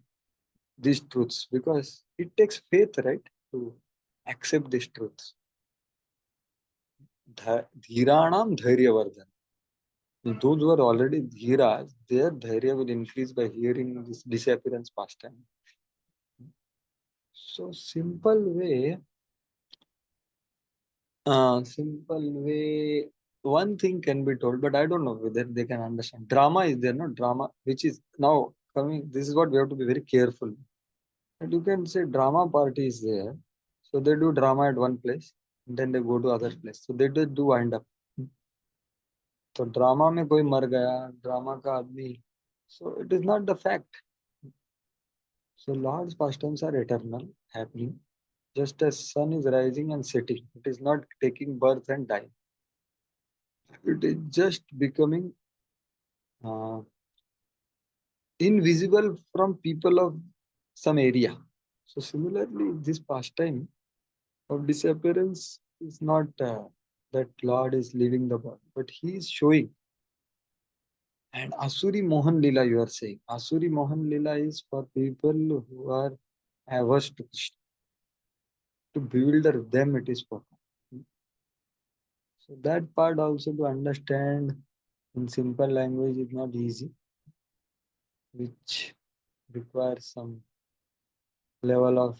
these truths because it takes faith, right, to accept these truths. Dhiranam dhairyavardhan. Those who are already dhiras, their dhairya will increase by hearing this disappearance pastime. So simple way, one thing can be told, but I don't know whether they can understand. Drama is there, no drama, which is now coming. This is what we have to be very careful. And you can say drama party is there. So they do drama at one place, and then they go to other place. So they do wind up. So drama में कोई मर गया, drama का आदमी. So it is not the fact. So Lord's pastimes are eternal, happening, just as sun is rising and setting. It is not taking birth and dying. It is just becoming invisible from people of some area. So similarly, this pastime of disappearance is not that Lord is leaving the body, but He is showing. And Asuri Mohan Lila, you are saying. Asuri Mohan Lila is for people who are averse to Krishna. To bewilder them, it is for. So that part also to understand in simple language is not easy, which requires some level of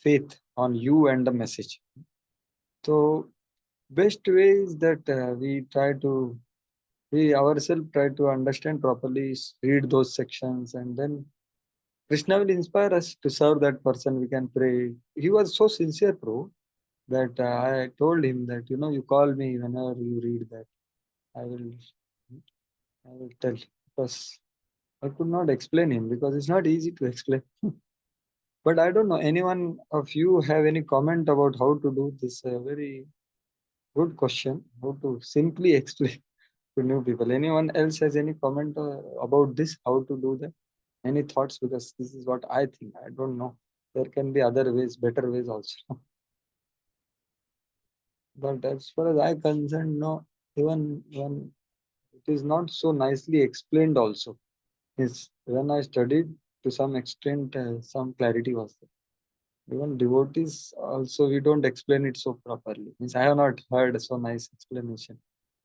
faith on you and the message. So best way is that we ourselves try to understand properly, read those sections, and then Krishna will inspire us to serve that person. We can pray. He was so sincere, bro, that I told him that, you call me whenever you read that. I will tell, because I could not explain him because it's not easy to explain. But I don't know, anyone of you have any comment about how to do this very Good question. How to simply explain to new people. Anyone else has any comment about this? How to do that? Any thoughts? Because this is what I think. I don't know. There can be other ways, better ways also. But as far as I concerned, no, even when it is not so nicely explained also. Is when I studied to some extent, some clarity was there. Even devotees also, we don't explain it so properly. Means I have not heard so nice explanation,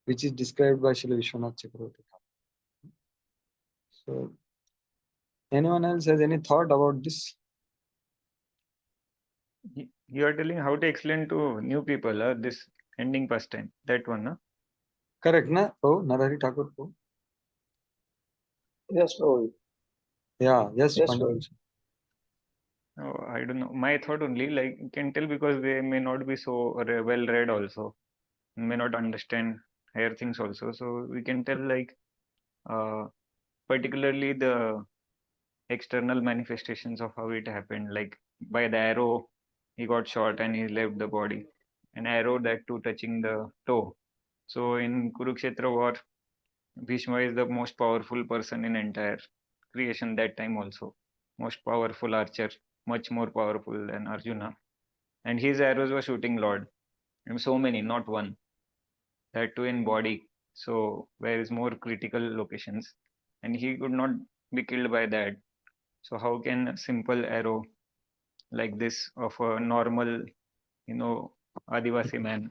which is described by Srila Vishwanath Chakravarti. So, anyone else has any thought about this? You are telling how to explain to new people this ending pastime. That one, no? Correct, na? Oh, Narahari Thakur. Oh. Yes, Prabhu. Yeah, yes, Yes, Pandit. Prabhu. Oh, I don't know. My thought only, like, you can tell because they may not be so well read also, may not understand higher things also. So we can tell, like, particularly the external manifestations of how it happened, like by the arrow, he got shot and he left the body. An arrow that too touching the toe. So in Kurukshetra war, Bhishma is the most powerful person in entire creation that time also. Most powerful archer, much more powerful than Arjuna. And his arrows were shooting Lord. And so many, not one. That too in body. So where is more critical locations. And he could not be killed by that. So how can a simple arrow like this of a normal, Adivasi man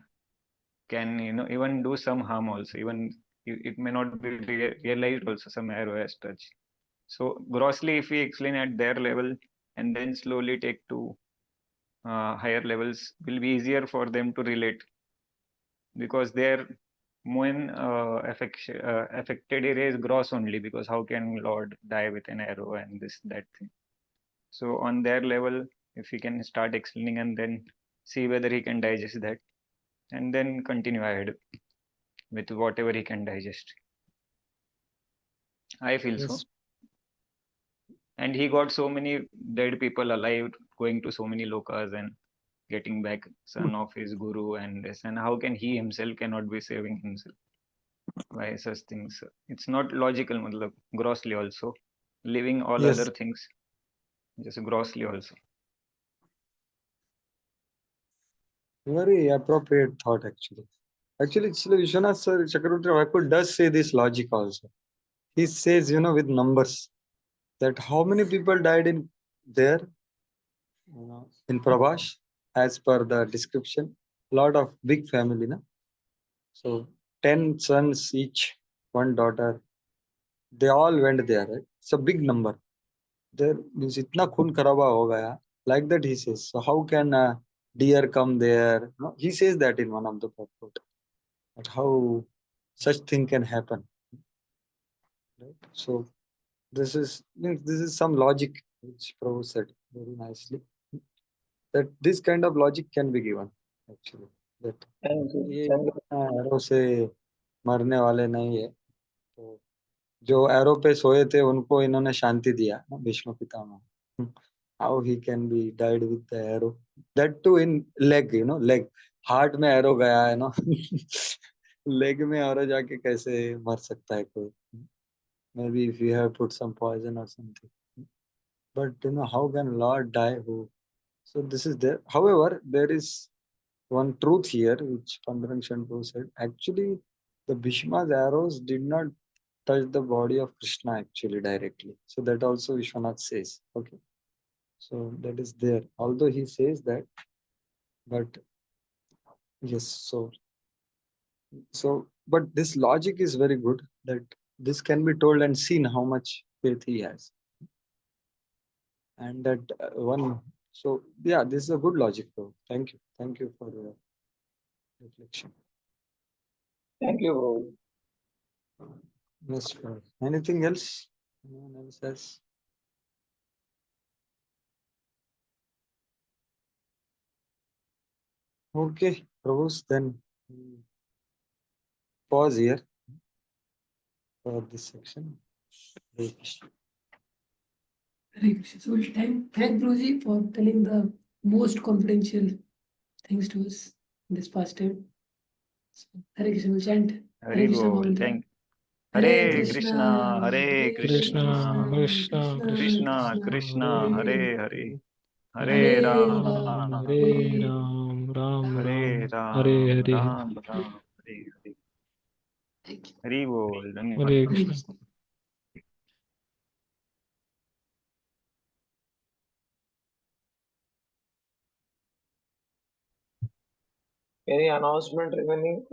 can, even do some harm also. Even it may not be realized also some arrow has touched. So grossly, if we explain at their level and then slowly take to higher levels, will be easier for them to relate because their main affected area is gross only because how can Lord die with an arrow and this that thing. So on their level, if he can start explaining and then see whether he can digest that and then continue ahead with whatever he can digest. I feel so. Yes. And he got so many dead people alive, going to so many lokas and getting back son of his guru and this. And how can he himself cannot be saving himself by such things? It's not logical, matlab, grossly also. Leaving all Yes. other things, just grossly also. Very appropriate thought, actually. Actually, Srila Vishwanath Sir Chakravarti Thakur does say this logic also. He says, with numbers, that how many people died in there, in Prabhash, as per the description. Lot of big family, na? So 10 sons each, one daughter. They all went there, right? It's a big number. There means itna khun kharaba ho gaya. Like that he says. So how can a deer come there? No, he says that in one of the purport. But how such thing can happen? Right? So this is some logic which Prabhu said very nicely. That this kind of logic can be given actually. That Thank you. ये Thank you. Arrow से मरने वाले नहीं है तो जो arrow पे सोए थे उनको इन्होंने शांति दिया ना Bhishma Pitamah how he can be died with the arrow that too in leg leg heart में एरो गया है ना लेग में एरो जाके कैसे मर सकता है कोई maybe if you have put some poison or something but how can Lord die who so this is there however there is one truth here which Pandarang Shantu said actually the Bhishma's arrows did not touch the body of Krishna actually directly so that also Vishwanath says okay so that is there although he says that but yes so but this logic is very good that this can be told and seen how much faith he has and that one so yeah this is a good logic though thank you for your reflection Thank you, Prabhu. yes sure. Anything else anyone else has okay Prabhus then we pause here for this section Hare Krishna. Hare Krishna. So we'll thank Guruji for telling the most confidential things to us this past time. Hare Krishna, we'll chant Hare Hari Krishna Bol. Mahamantra. Thank Hare Hare Krishna, Hare Krishna, Krishna, Krishna, Krishna Krishna, Hare Hare, Hare Hare Ram, Ram, Hare Ram, Ram Hare Ram, Hare Ram, Hare, Ram Ram, Hare Hare. Thank you. Hari Bol. Dhanyavad. Hare Hare Krishna. Krishna. Any announcement remaining?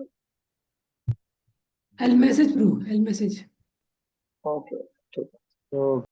I'll message, bro. I'll message. Okay. So